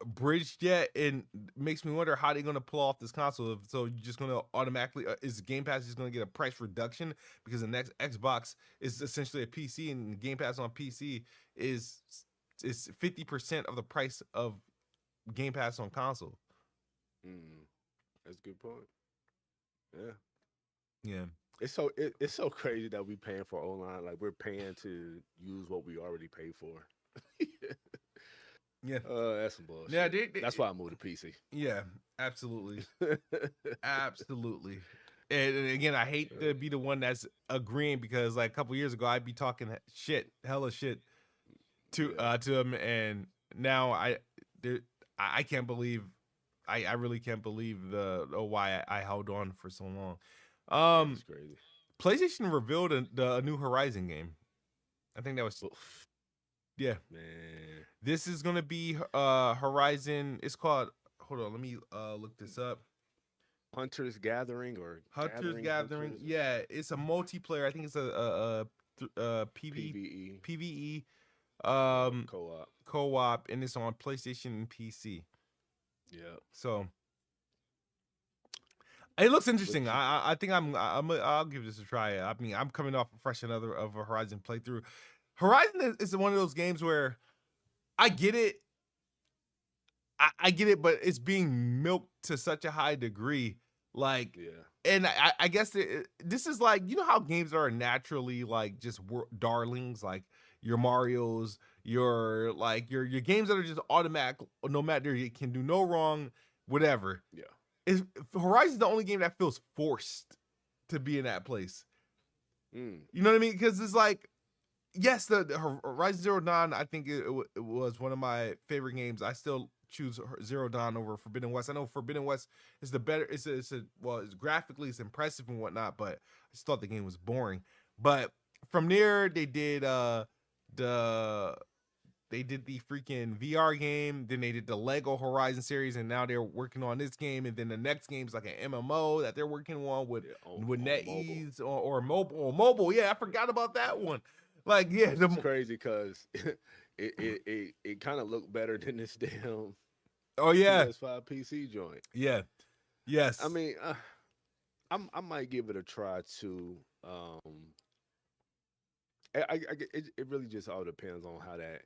bridged yet, and makes me wonder how they're gonna pull off this console. So you're just gonna automatically is Game Pass just gonna get a price reduction because the next Xbox is essentially a PC, and Game Pass on PC is 50% of the price of Game Pass on console. That's a good point. Yeah. It's so crazy that we paying for online. Like we're paying to use what we already paid for. Yeah. That's some bullshit. Yeah, that's why I moved to PC. Yeah, absolutely. Absolutely. And again, I hate to be the one that's agreeing, because like a couple years ago I'd be talking hella shit to them, and now I can't believe, I really can't believe why I held on for so long. That's crazy. PlayStation revealed the new Horizon game. I think that was yeah. Man. This is gonna be Horizon. It's called, hold on, let me look this up. Hunter's Gathering or Hunter's Gathering. Yeah, it's a multiplayer. I think it's a PvE co-op, and it's on PlayStation and PC. Yeah. So it looks interesting. I think I'll give this a try. I mean, I'm coming off another Horizon playthrough. Horizon is one of those games where I get it. I get it, but it's being milked to such a high degree. Like, and I guess this is like, you know how games are naturally like just darlings, like your Marios, your games that are just automatic, no matter, you can do no wrong, whatever. Yeah. Horizon's the only game that feels forced to be in that place. You know what I mean? Because it's like, yes, the Horizon Zero Dawn, I think it was one of my favorite games. I still choose Zero Dawn over Forbidden West. I know Forbidden West is the better. It's graphically it's impressive and whatnot, but I just thought the game was boring. But from there, they did the freaking VR game. Then they did the Lego Horizon series, and now they're working on this game. And then the next game is like an MMO that they're working on with NetEase or mobile. Yeah, I forgot about that one. Like, yeah, it's crazy because it kind of looked better than this damn PS5 PC joint. Yeah, yes. I mean, I might give it a try too. It really just all depends on how that.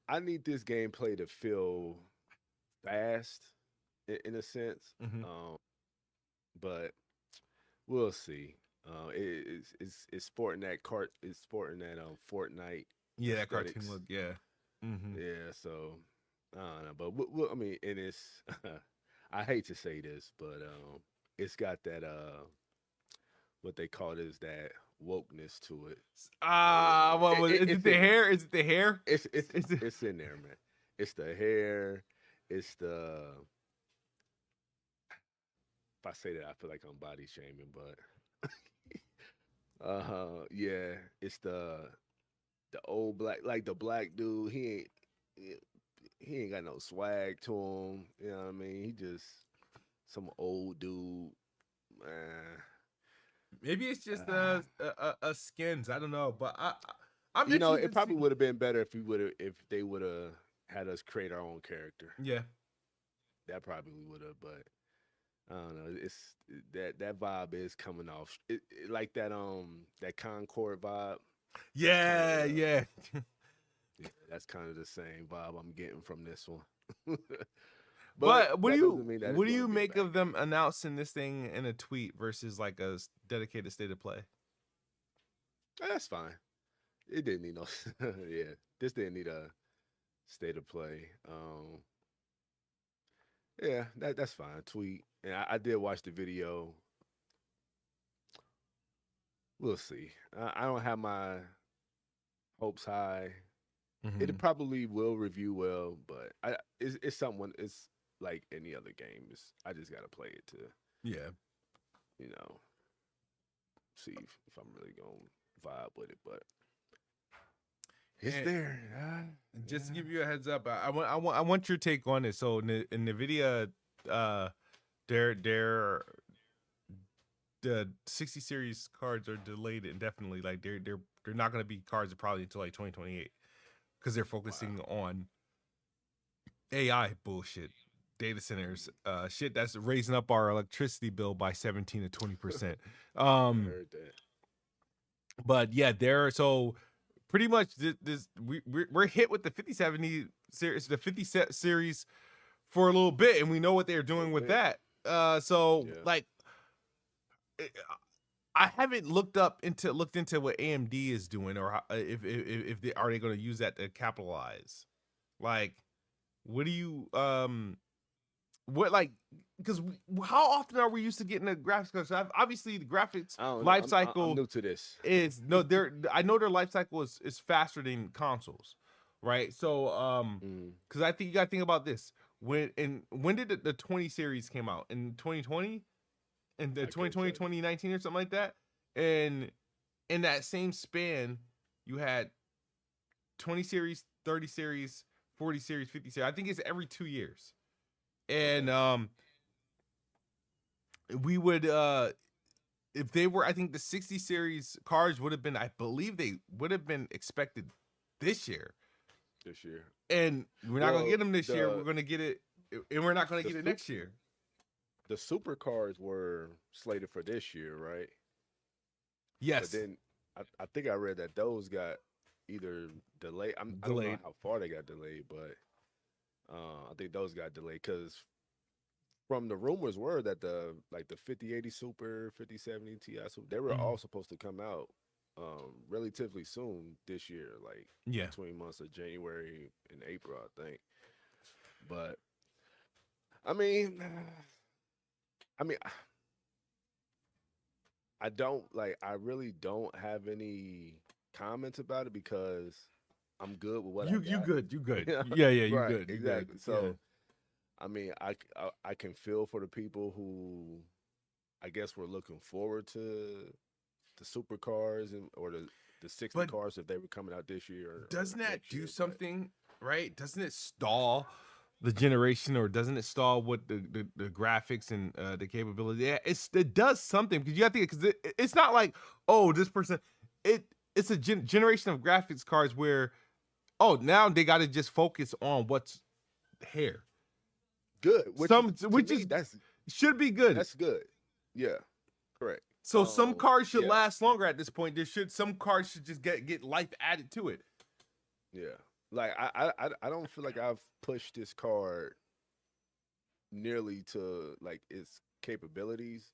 I need this gameplay to feel fast, in a sense. But we'll see. It's sporting that Fortnite. Yeah, that cartoon look. Yeah. Yeah. So I don't know, but I mean, and it's I hate to say this, but it's got that what they call is that wokeness to it. Is it the hair? Is it the hair? It's in there, man. It's the hair. It's the. If I say that, I feel like I'm body shaming, but. Yeah, it's the old black, like the black dude. He ain't got no swag to him. You know what I mean? He just some old dude. Maybe it's just a skins. I don't know, but I'm it probably would have been better if they would have had us create our own character. Yeah, that probably would have. But I don't know. It's that vibe is coming off. Like that Concord vibe. That's kind of Yeah, the yeah. yeah. That's kind of the same vibe I'm getting from this one. But But that doesn't mean that it's what do going to you get make of banged. them announcing this thing in a tweet versus like a dedicated state of play? That's fine. It didn't need no. Yeah, this didn't need a state of play. Yeah, that's fine. Tweet. And I did watch the video. We'll see. I don't have my hopes high. It Hmm. probably will review well, but it's someone. It's like any other game. I just gotta play it to Yeah. you know see if I'm really gonna vibe with it. But it's And there. just to Yeah. give you a heads up, I want your take on it. So in Nvidia, uh, their the 60 series cards are delayed indefinitely. Like they're not going to be cards probably until like 2028 because they're Wow. focusing on AI bullshit, data centers, shit that's raising up our electricity bill by 17 to 20%. I Um, heard that. but yeah, they're so pretty much we're hit with the 5070 series, the 50 set series for a little bit, and we know what they're A little doing with bit. that. So Yeah. like eh, I haven't looked into what AMD is doing, or if they are they going to use that to capitalize. Like, what do you what like because how often are we used to getting the graphics cards? Obviously, the graphics I don't know. life I'm cycle new to this. is no. They're I know their life cycle is faster than consoles, right? So Mm, because I think you got to think about this. When did the 20 series came out in 2020 and the I couldn't tell 2020 you. 2019 or something like that, and in that same span you had 20 series, 30 series, 40 series, 50 series. I think it's every 2 years. And Okay. we would if they were, I think the 60 series cars would have been, I believe they would have been expected this year. This year. And we're not gonna Well, get them this year. We're gonna get it, and we're not gonna the get it super next year. the supercars were slated for this year, right? But Yes, then I think I read that those got either delayed. I don't know delayed. how far they got delayed, but I think those got delayed because from the rumors were that the 5080 Super, 5070 Ti Super, they were Mhm. all supposed to come out relatively soon this year, like Yeah, between months of January and April, I think. But I mean, I mean, I don't like. I really don't have any comments about it because I'm good with what I you got. good, you good. Yeah, Yeah, yeah, you right, good, you good. exactly. Yeah, So I mean, I can feel for the people who I guess were looking forward to the supercars and or the 60 but cars if they were coming out this year or doesn't that next do year. But something, right? Doesn't it stall the generation, or doesn't it stall what the graphics and the capability? Yeah, it does something because you got to think because it's not like, oh, this person, it it's a generation of graphics cards where, oh, now they got to just focus on what's here. good, which is Some to which me is should be good. that's good. Yeah, correct. So some cars should Yeah, last longer at this point. There should some cars should just get life added to it. yeah. Like I don't feel like I've pushed this card nearly to like its capabilities,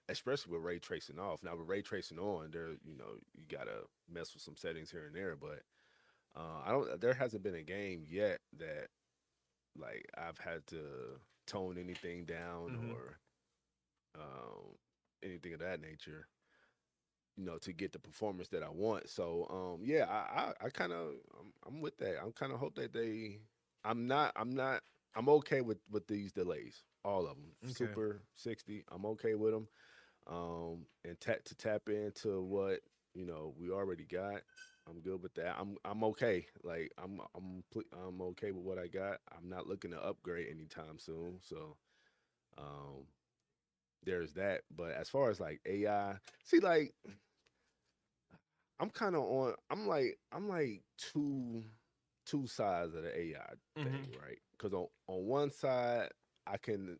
especially with ray tracing off. Now with ray tracing on, there you gotta mess with some settings here and there, but I don't. There hasn't been a game yet that like I've had to tone anything down Mm-hmm. or um, anything of that nature, to get the performance that I want. So yeah, I kind of I'm with that. I'm kind of hope that they. I'm okay with these delays. All of them. Okay. Super 60. I'm okay with them. And to tap into what we already got. I'm good with that. I'm okay. Like I'm okay with what I got. I'm not looking to upgrade anytime soon. So um there's that. But as far as like AI, see like I'm kind of on. I'm like two sides of the AI thing, Mm-hmm. right? Because on one side, I can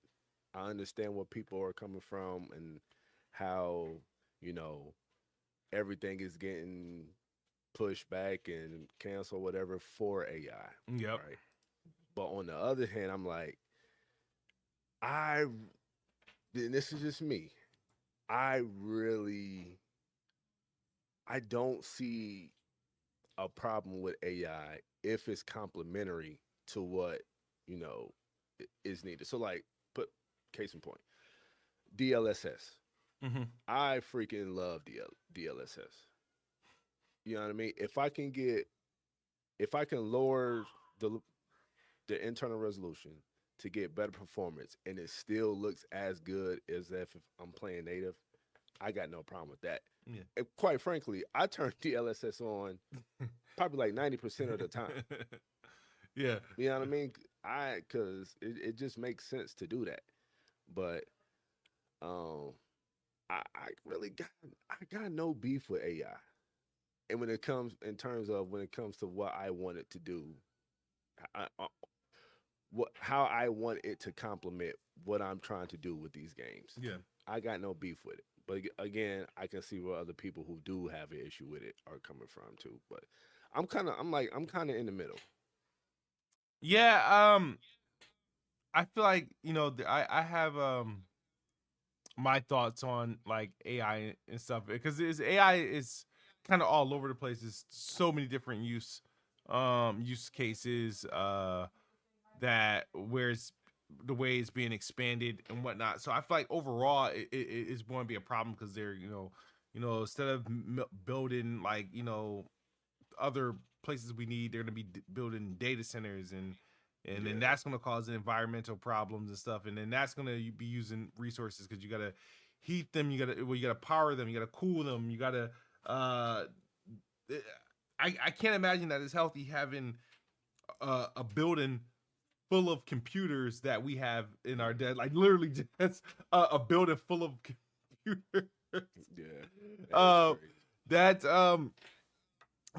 I understand where people are coming from and how, you know, everything is getting pushed back and canceled, whatever, for AI, Yep. right? But on the other hand, I'm like, I, and this is just me. I really, I don't see a problem with AI if it's complementary to what, you know, is needed. So, like, put case in point, DLSS. Mm-hmm. I freaking love DLSS. You know what I mean? If I can lower the the internal resolution to get better performance and it still looks as good as if I'm playing native, I got no problem with that. Yeah. And quite frankly, I turn DLSS on probably like 90% of the time. Yeah. You know what I mean? Cause it just makes sense to do that. But um I really got no beef with AI. And when it comes in terms of when it comes to what I want it to do, how I want it to complement what I'm trying to do with these games. Yeah. I got no beef with it. But again, I can see where other people who do have an issue with it are coming from too. But I'm kind of in the middle. Yeah. I feel like I have my thoughts on like AI and stuff because AI is kind of all over the place. There's so many different use cases that where it's the way it's being expanded and whatnot. So I feel like overall it is going to be a problem because they're instead of building like other places we need, they're going to be building data centers and then Yeah. that's going to cause environmental problems and stuff, and then that's going to be using resources because you got to heat them, you got to power them, you got to cool them, you got to I can't imagine that it's healthy having a building full of computers that we have in our dead, like literally just a building full of computers. Yeah. That is uh crazy. that's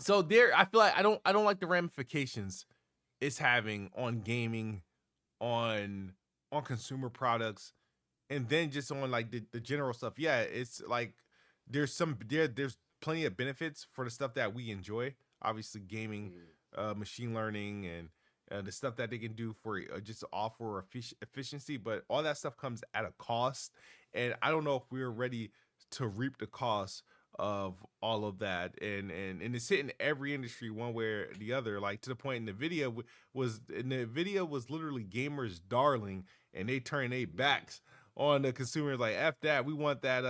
so there I feel like I don't like the ramifications it's having on gaming, on consumer products, and then just on like the general stuff. Yeah, it's like there's plenty of benefits for the stuff that we enjoy. Obviously, gaming, Mm. machine learning, and the stuff that they can do for just to offer efficiency. But all that stuff comes at a cost, and I don't know if we're ready to reap the cost of all of that, and it's hitting every industry one way or the other, like to the point in the video was literally gamers darling, and they turn their Mm. backs on the consumers, like F that, we want that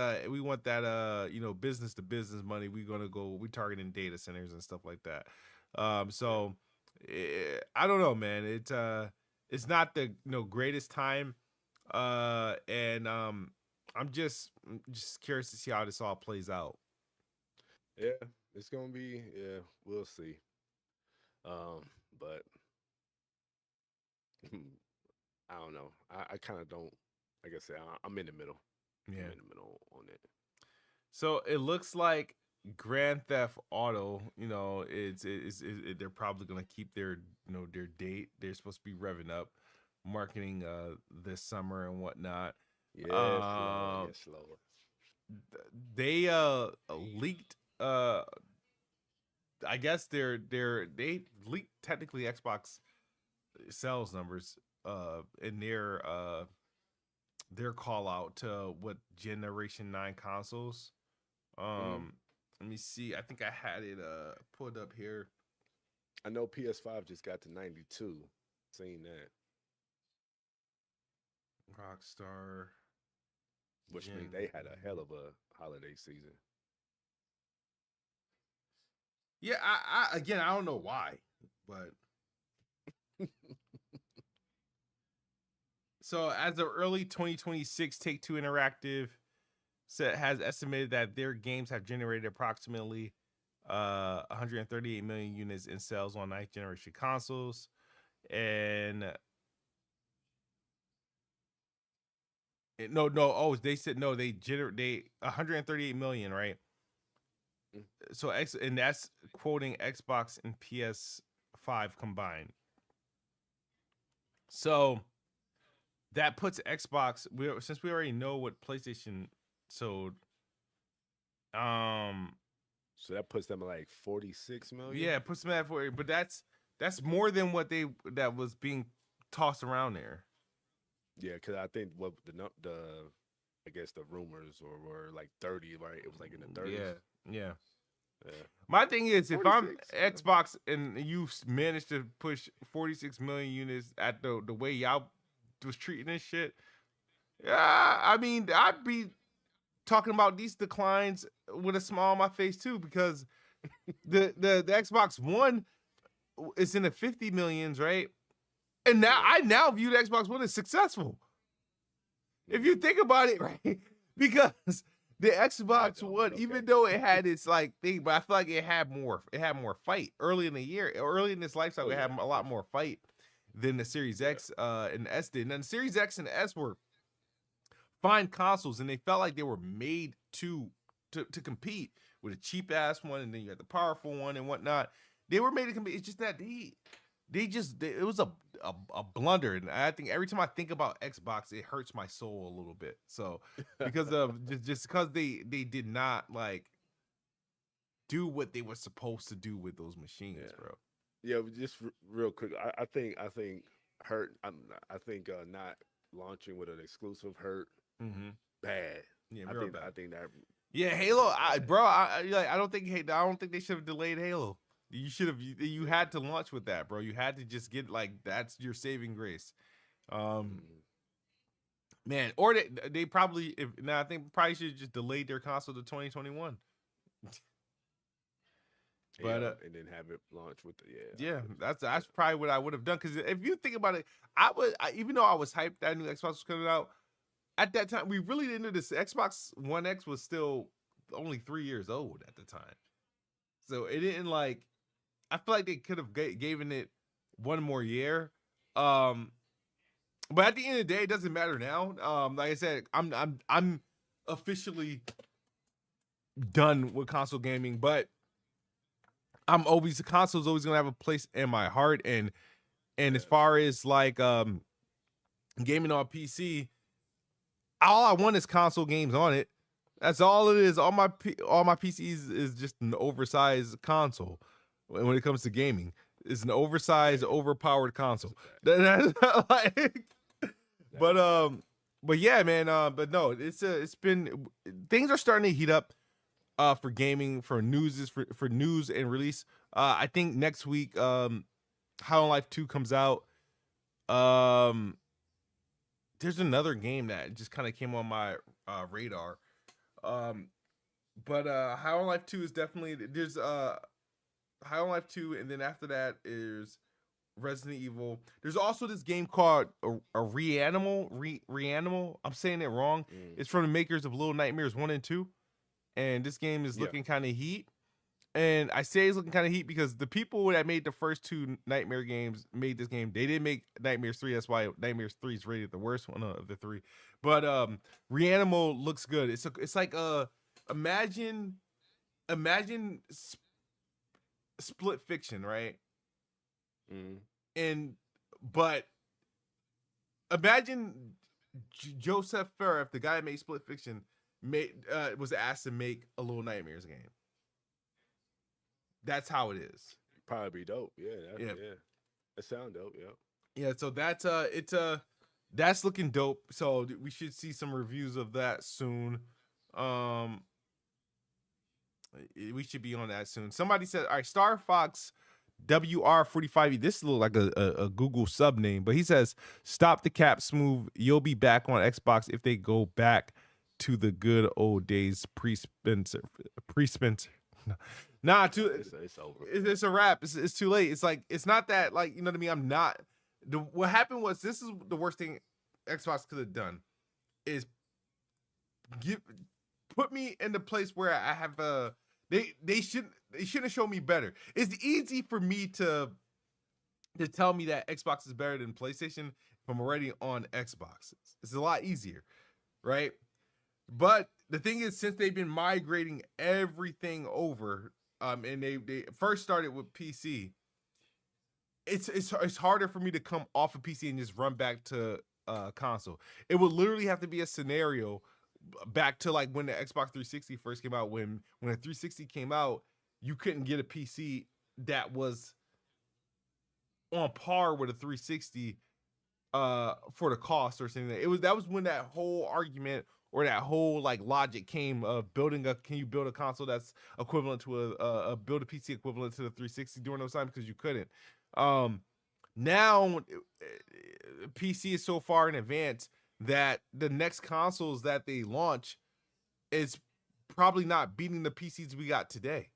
business to business money, we targeting data centers and stuff like that. Yeah. So I don't know, man, it's not the greatest time, and I'm just curious to see how this all plays out. Yeah. It's gonna be. Yeah. We'll see. But I don't know. I kind of don't. Like I said, I'm in the middle. I'm Yeah. in the middle on it. So it looks like Grand Theft Auto, they're probably gonna keep their date. They're supposed to be revving up marketing this summer and whatnot. Yes, Lord. Um, Yes, Lord. they leaked. I guess they leaked technically Xbox sales numbers in their call out to what Generation 9 consoles. Hmm. Um, Let me see. I think I had it pulled up here. I know PS5 just got to 92. Seen that, Rockstar which means Gen. they had a hell of a holiday season. Yeah, I again I don't know why, but so as of early 2026, Take Two Interactive has estimated that their games have generated approximately 138 million units in sales on ninth generation consoles, and no, oh, they said no, they 138 million, right? Mm. So X, and that's quoting Xbox and PS5 combined. So that puts Xbox. Since we already know what PlayStation sold. So that puts them at like 46 million. Yeah, it puts them at 40, but that's more than what that was being tossed around there. Yeah, because I think what the I guess the rumors were like 30, right? It was like in the 30s. Yeah. Yeah. My thing is, if I'm 46, yeah. Xbox and you managed to push 46 million units at the way y'all was treating this shit, yeah, I mean, I'd be talking about these declines with a smile on my face too, because the Xbox One is in the 50 millions, right? And now I now view the Xbox One as successful. If you think about it, right? Because the Xbox One, even though it had its like thing, but I feel like it had more fight early in the year, early in this life cycle. It had a lot more fight than the Series X and the S did. And then the Series X and the S were fine consoles, and they felt like they were made to compete with a cheap ass one, and then you had the powerful one and whatnot. They were made to compete. It's just that it was a blunder, and I think every time I think about Xbox, it hurts my soul a little bit. So because of just because they did not like do what they were supposed to do with those machines, bro. Yeah, just real quick, I think hurt. I think not launching with an exclusive hurt bad. Yeah, bad. I think that. Yeah, Halo, I don't think they should have delayed Halo. You had to launch with that, bro. You had to just get like that's your saving grace. Man, or they probably I think probably should have just delayed their console to 2021. But and then have it launched with that's probably what I would have done, because if you think about it, even though I was hyped that new Xbox was coming out at that time, we really didn't know this. Xbox One X was still only 3 years old at the time, so it didn't like. I feel like they could have given it one more year. But at the end of the day, it doesn't matter now. Like I said, I'm officially done with console gaming, but console's always gonna have a place in my heart. And as far as like gaming on PC, all I want is console games on it. That's all it is. All my PCs is just an oversized console. When it comes to gaming, it's an oversized, overpowered console. But yeah, man. But no, it's been, things are starting to heat up for gaming, for news and release. I think next week, High on Life 2 comes out. There's another game that just kind of came on my radar. But High on Life 2 is definitely, there's High on Life 2, and then after that is Resident Evil. There's also this game called Reanimal. I'm saying it wrong. It's from the makers of Little Nightmares 1 and 2. And this game is looking kind of heat. And I say it's looking kind of heat because the people that made the first 2 Nightmare games made this game. They didn't make Nightmares 3. That's why Nightmares 3 is rated the worst one of the 3. But Reanimal looks good. It's like imagine Split Fiction, right? But imagine Joseph Fares, the guy that made Split Fiction, was asked to make a Little Nightmares game. That's how it is. Probably be dope. Yeah. That sound dope. Yeah. So that's looking dope. So we should see some reviews of that soon. We should be on that soon. Somebody said, all right, Star Fox WR45E. This looks like a Google sub name, but he says, stop the cap, Smooth. You'll be back on Xbox if they go back to the good old days pre-Spencer. Nah, it's over. It's a wrap. It's too late. It's like, it's not that, like, you know what I mean? I'm not. What happened was, this is the worst thing Xbox could have done, is put me in the place where I have they shouldn't show me better. It's easy for me to tell me that Xbox is better than PlayStation if I'm already on Xbox. It's a lot easier, right? But the thing is, since they've been migrating everything over, and they first started with PC, it's harder for me to come off of PC and just run back to console. It would literally have to be a scenario back to like when the Xbox 360 first came out. When the 360 came out, you couldn't get a PC that was on par with a 360 for the cost or something. That was when that whole argument or that whole like logic came of can you build a console that's equivalent to build a PC equivalent to the 360 during those times, because you couldn't. Now PC is so far in advance that the next consoles that they launch is probably not beating the PCs we got today.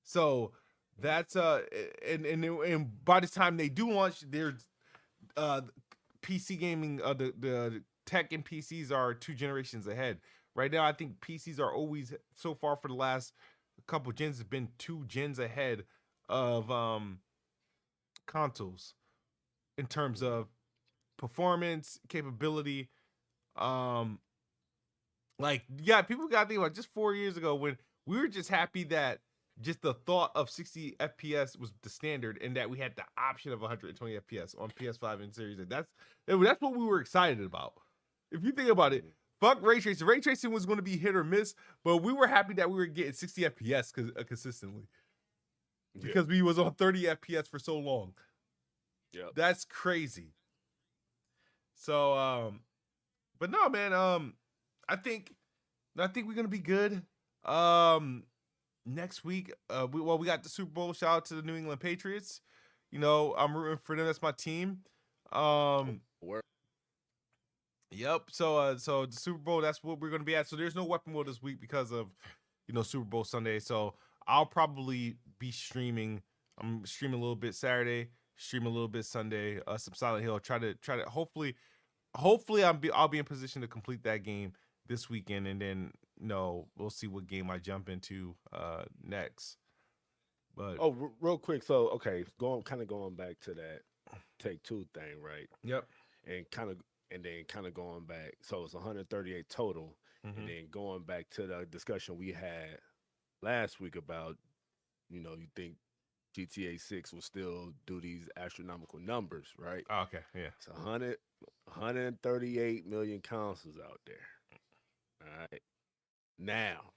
So that's and by the time they do launch, there's PC gaming, the tech and PCs are 2 generations ahead. Right now, I think PCs are always, so far for the last couple gens, have been 2 gens ahead of consoles in terms of performance, capability. Like, yeah, people got to think about just 4 years ago when we were just happy that just the thought of 60 FPS was the standard, and that we had the option of 120 FPS on PS5 and Series. That's what we were excited about. If you think about it, fuck ray tracing. Ray tracing was going to be hit or miss, but we were happy that we were getting 60 FPS consistently, because we was on 30 FPS for so long. Yeah, that's crazy. So, but no, man. I think we're gonna be good. Next week, we got the Super Bowl. Shout out to the New England Patriots. You know, I'm rooting for them. That's my team. Yep. So the Super Bowl, that's what we're gonna be at. So there's no Weapon Wheel this week because of, Super Bowl Sunday. So I'll probably be streaming. I'm streaming a little bit Saturday, stream a little bit Sunday. Some Silent Hill. Try to hopefully I'll be in position to complete that game this weekend, and then we'll see what game I jump into next. But real quick, so okay, going back to that Take-Two thing, right? Yep. And then going back, so it's 138 total, and then going back to the discussion we had last week about, you think GTA 6 will still do these astronomical numbers, right? Oh, okay, yeah. It's 138 million consoles out there. All right. Now,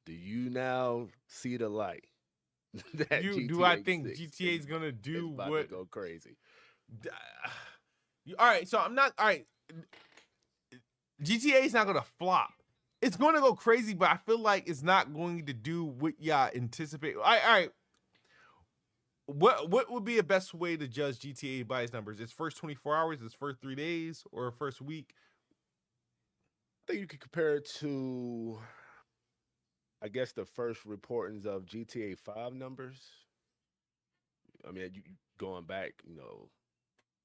do you now see the light? Do I think GTA is gonna do what? To go crazy. All right, so I'm not. All right, GTA is not gonna flop. It's gonna go crazy, but I feel like it's not going to do what y'all anticipate. All right. What would be a best way to judge GTA by its numbers? Its first 24 hours, its first 3 days, or first week? I think you could compare it to, I guess, the first reportings of GTA 5 numbers. I mean, you going back,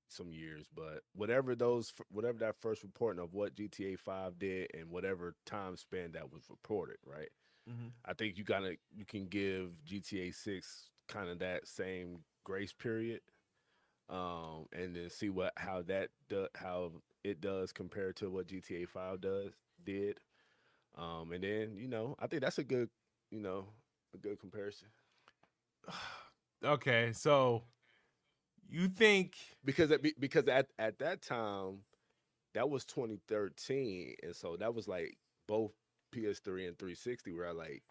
some years, but whatever that first reporting of what GTA 5 did and whatever time span that was reported, right? Mm-hmm. I think you can give GTA 6 kind of that same grace period, and then see how it does compared to what GTA 5 did, and then I think that's a good comparison. Okay, so you think because at that time that was 2013, and so that was like both PS3 and 360 were at like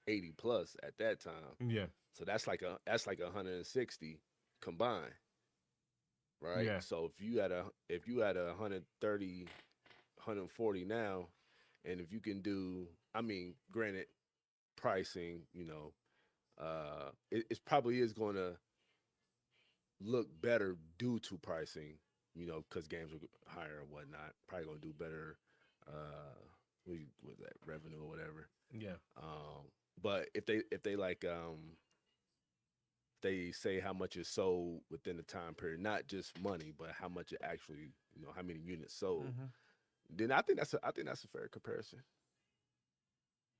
80 plus at that time. Yeah. So that's like 160 combined, right? Yeah. So if you had a 130, 140 now, and if you can do, I mean, granted, pricing, it probably is going to look better due to pricing, because games are higher and whatnot. Probably going to do better. What was that, revenue or whatever? Yeah. But if they like they say how much is sold within the time period, not just money, but how much it actually, how many units sold, then I think that's a fair comparison.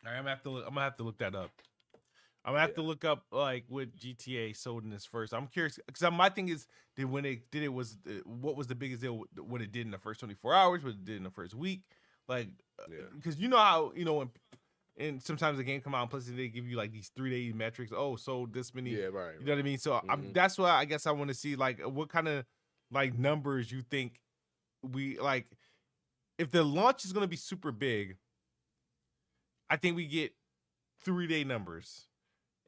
All right, I'm gonna have to look that up. I'm gonna have to look up like what GTA sold in this first. I'm curious because my thing is, when they did it was what was the biggest deal? What it did in the first 24 hours? What it did in the first week? Like, because how when. And sometimes the game come out and plus they give you like these 3-day metrics. Oh, so this many. Yeah, right. You know what I mean? So that's why I guess I want to see like what kind of like numbers you think we like if the launch is gonna be super big, I think we get 3-day numbers.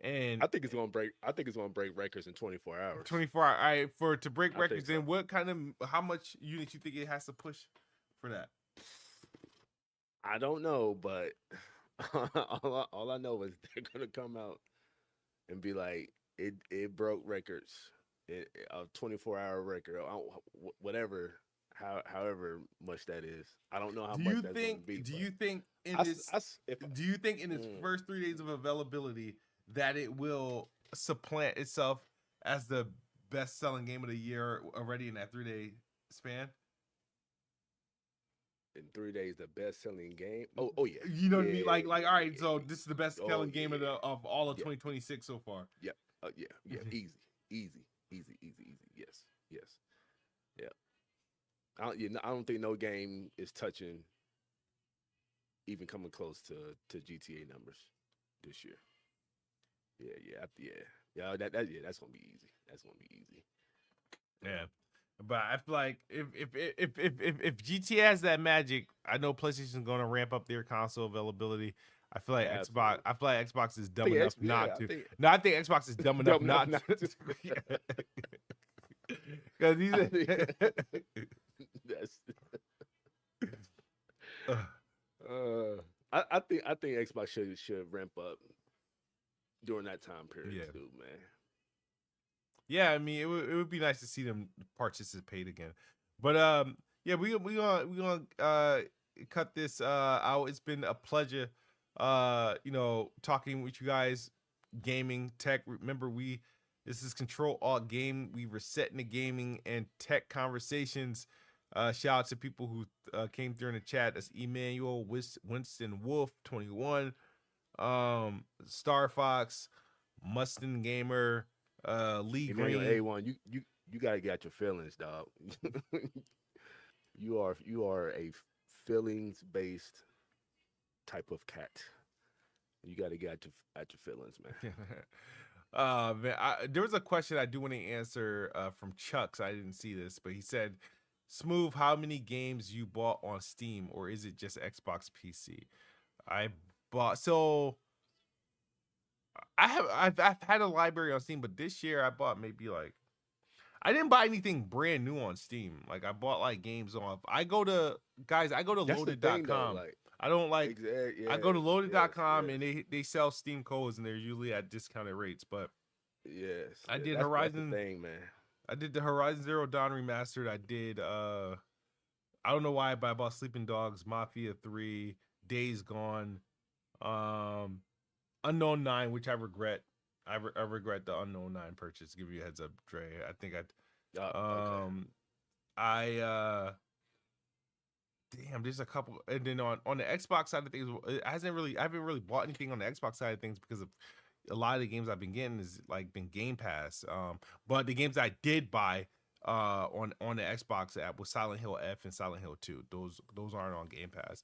And I think it's gonna break. I think it's gonna break records in 24 hours. 24 hour. All right, for to break I think records, so. then what kind of how much units you think it has to push for that? I don't know, but all I know is they're gonna come out and be like, it broke records, a 24-hour record, whatever, however much that is. I don't know how Do much you that's going to think? be. Do But you think in I, s- this? I s- if Do you think in its mm, first 3 days of availability that it will supplant itself as the best selling game of the year already in that 3-day span? in 3 days, the best-selling game. Oh yeah, You know what I mean? yeah, Like, yeah, all right, yeah, so this is the best oh selling game yeah, of all of yeah, 2026 so far. yeah, yeah. Easy, easy, easy, easy, easy. Yes, yes, yeah. I don't think no game is touching, even coming close to GTA numbers this year. Yeah. That's gonna be easy. That's gonna be easy. Yeah. But I feel like if GTA has that magic, I know PlayStation's gonna ramp up their console availability. I feel like Xbox. Absolutely. I feel like Xbox is I dumb think enough yeah, not I to. think No, I think Xbox is dumb enough dumb enough not not to. to. Because he's. I think that's uh I think Xbox should ramp up during that time period Yeah. too, man. Yeah, I mean, it would be nice to see them participate again. But yeah, we gonna cut this out. It's been a pleasure, talking with you guys, gaming tech. Remember, this is Ctrl+Alt+Game. We resetting the gaming and tech conversations. Shout out to people who came through in the chat. That's Emmanuel, Winston Wolf 21, Star Fox, Mustin Gamer, Lee Emmanuel Green. A1, you gotta get your feelings, dog. you are a feelings based type of cat. You got to get at your feelings, man. Man, there was a question I do want to answer from Chuck. So I didn't see this, but he said, "Smooth, how many games you bought on Steam, or is it just Xbox PC?" I bought I've had a library on Steam, but this year I bought maybe like I didn't buy anything brand new on Steam. Like I bought like games off. I go to That's the thing, though. loaded.com. Like, I don't like exact. I go to Yes, yes, loaded.com yes, and they sell Steam codes and they're usually at discounted rates. But yes. I Yeah, did that's the Horizon thing, man. I did the Horizon Zero Dawn remastered. I did I don't know why, but I bought Sleeping Dogs, Mafia 3, Days Gone, um Unknown 9, which I regret. I regret the Unknown 9 purchase. Give you a heads up, Dre. I think Okay. I damn, there's a couple, and then on the Xbox side of things, I haven't really bought anything on the Xbox side of things because of a lot of the games I've been getting is like been Game Pass. But the games I did buy on the Xbox app was Silent Hill F and Silent Hill 2. Those aren't on Game Pass.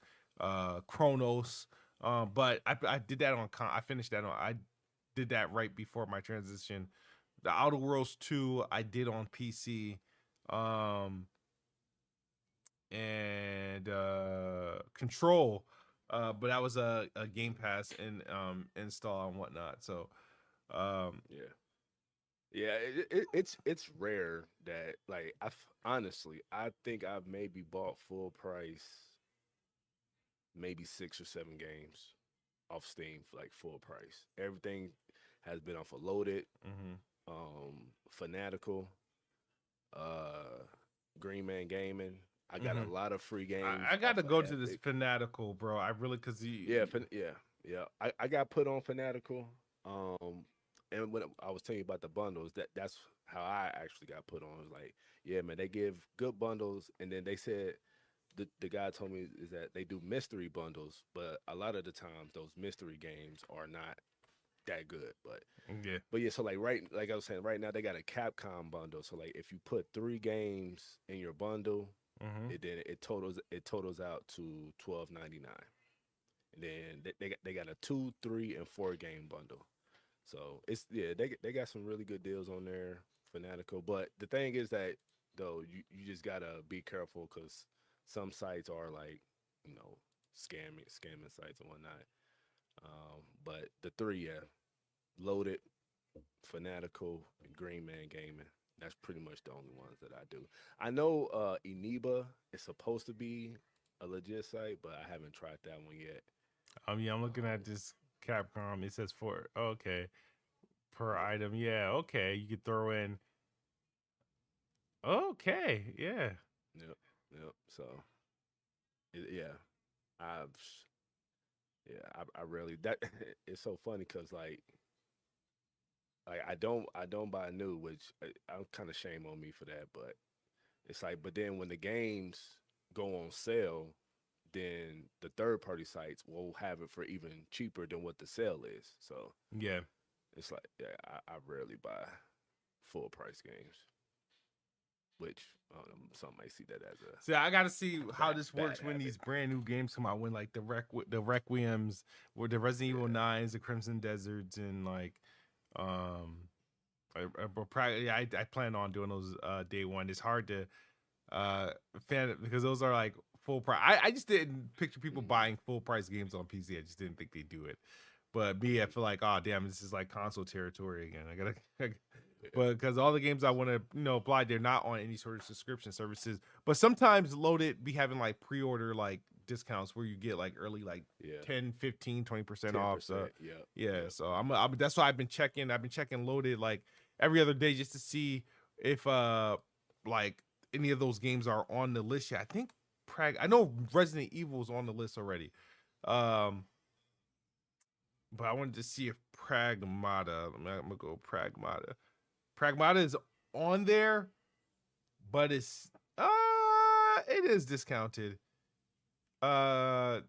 Chronos. But I did that I finished that I did that right before my transition. The Outer Worlds 2 I did on PC. And Control, but that was a Game Pass and install and whatnot. So Yeah. Yeah. It's rare that, like, honestly, I think I've maybe bought full price maybe 6 or 7 games off Steam for like full price. Everything has been off of Loaded, mhm. Fanatical, uh, Green Man Gaming. I got a Mhm. lot of free games I got off to of go to this Epic. Fanatical, bro. I really cause Yeah, yeah. I got put on Fanatical. And when I was telling you about the bundles, that's how I actually got put on. It was like, yeah, man, they give good bundles, and then they said the guy told me is that they do mystery bundles, but a lot of the times those mystery games are not that good. yeah. But yeah, so like I was saying, right now they got a Capcom bundle. So like if you put 3 games in your bundle, Mhm. it totals out to 12.99. And then they got a 2, 3, and 4 game bundle. So it's, yeah, they got some really good deals on there, Fanatical. But the thing is that though, you just gotta be careful because some sites are like, scamming sites and whatnot. But the three, yeah, Loaded, Fanatical, and Green Man Gaming. That's pretty much the only ones that I do. I know Eniba is supposed to be a legit site, but I haven't tried that one yet. Yeah, I'm looking Um, at this Capcom. It says for okay per yep, item. Yeah, okay. You could throw in. Okay, yeah. yep, yep. So, yeah, I've, yeah, I really that it's so funny because like I don't buy new, which I'm kind of shame on me for that, but it's like, but then when the games go on sale, then the third party sites will have it for even cheaper than what the sale is. So Yeah. it's like, yeah, I rarely buy full price games, which some might see that as So I got to see a how bad this bad works when habit. these brand new games come out. When like the Requiems, or the Resident Evil Yeah, 9s, the Crimson Deserts, and like um, yeah, I plan on doing those day one. It's hard to fan it because those are like full price. I just didn't picture people mm, buying full price games on PC. I just didn't think they do it. But me, I mm, feel like, oh damn, this is like console territory again. I gotta, yeah, but because all the games I want to apply, they're not on any sort of subscription services. But sometimes Loaded be having like pre-order like discounts where you get like early like yeah, 10, 15, 20% off. So 10%. Yep, yeah, yep. so I'm that's why I've been checking Loaded like every other day just to see if like any of those games are on the list yet. I think I know Resident Evil is on the list already. Um, but I wanted to see if Pragmata. I'm gonna go Pragmata. Pragmata is on there, but it is discounted. Uh,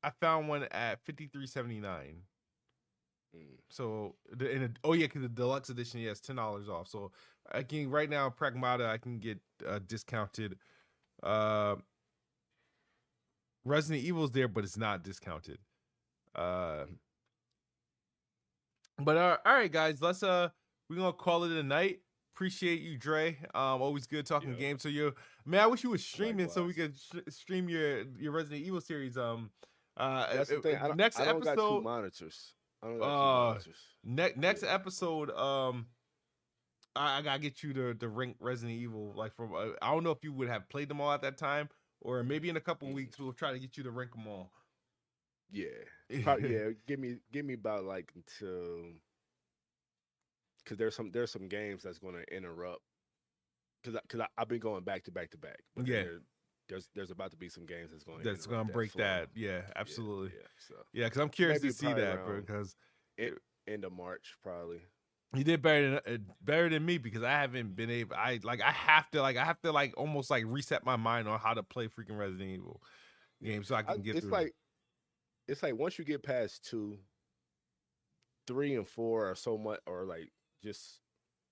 I found one at 53.79. Mm, So oh yeah, because the deluxe edition, yes, $10 off. So I can right now Pragmata I can get discounted. Uh, Resident Evil's there, but it's not discounted. Uh, mm. but all right, guys, we're gonna call it a night. Appreciate you, Dre. Always good talking Yep. games. So man, I wish you was streaming so we Likewise. could stream your Resident Evil series. That's the thing. Next I don't got two episode, monitors. I don't got two uh, monitors. next Yeah. episode, I gotta get you to rank Resident Evil. Like from, I don't know if you would have played them all at that time, or maybe in a couple Mhm. weeks we'll try to get you to rank them all. Yeah. Probably, yeah. Give me about like until because there's some games that's going to interrupt because I've been going back to back to back, but then Yeah, there's about to be some games that's going to that's gonna interrupt that break flow. that. Yeah, Yeah, absolutely. yeah. So Yeah, because I'm curious to maybe see probably that, bro. around Because e- end of March, probably. you did better than me because I haven't been able. I have to like almost like reset my mind on how to play freaking Resident Evil Yeah, games so I can get it's through. like once you get past 2, 3, and 4 are so much or like just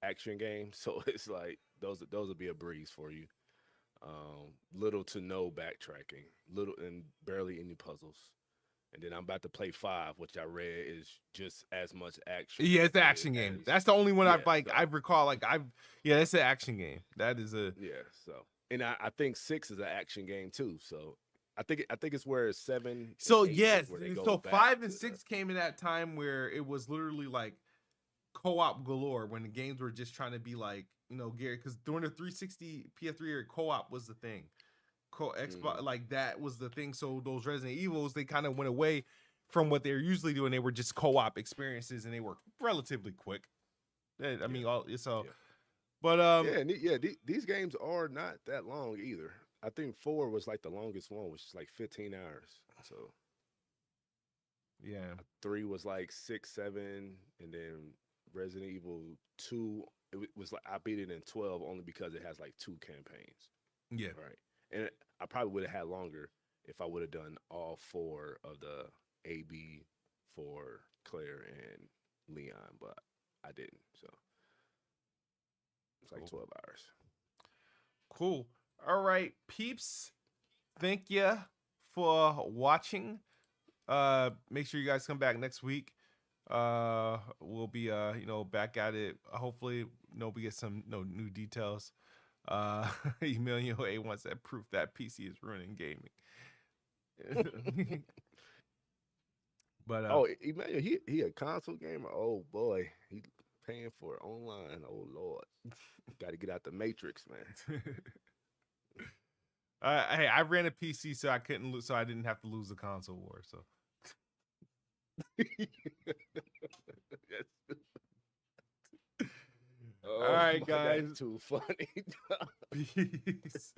action games. So it's like those will be a breeze for you. Little to no backtracking, little and barely any puzzles. And then I'm about to play 5, which I read is just as much action Yeah, it's an action game. as That's the only one yeah. I So recall. Yeah, it's an action game. That is a yeah. So and I think 6 is an action game too. So I think it's where 7 and so 8 is yes. where they go So back 5 and to the 6 came in that time where it was literally like co-op galore when the games were just trying to be like Gary because during the 360 PS3 era co-op was the thing. Xbox mm, like that was the thing. So those Resident Evils they kind of went away from what they're usually doing. They were just co-op experiences and they were relatively quick. I yeah mean, all so yeah but yeah and these games are not that long either. I think 4 was like the longest one, which is like 15 hours. So yeah, 3 was like 6, 7, and then Resident Evil 2 was like I beat it in 12 only because it has like 2 campaigns, yeah. right? And I probably would have had longer if I would have done all 4 of the AB for Claire and Leon, but I didn't. So it's like Cool. 12 hours. Cool. All right, peeps. Thank you for watching. Make sure you guys come back next week. we'll be back at it. Hopefully, we get some new details. Emilio A wants that proof that PC is ruining gaming. But Oh, Emmanuel, he a console gamer. Oh boy, he paying for it online. Oh Lord, got to get out the matrix, man. Hey, I ran a PC so I couldn't lose, so I didn't have to lose the console war. So. All Oh, right, guys. that's too funny. Peace.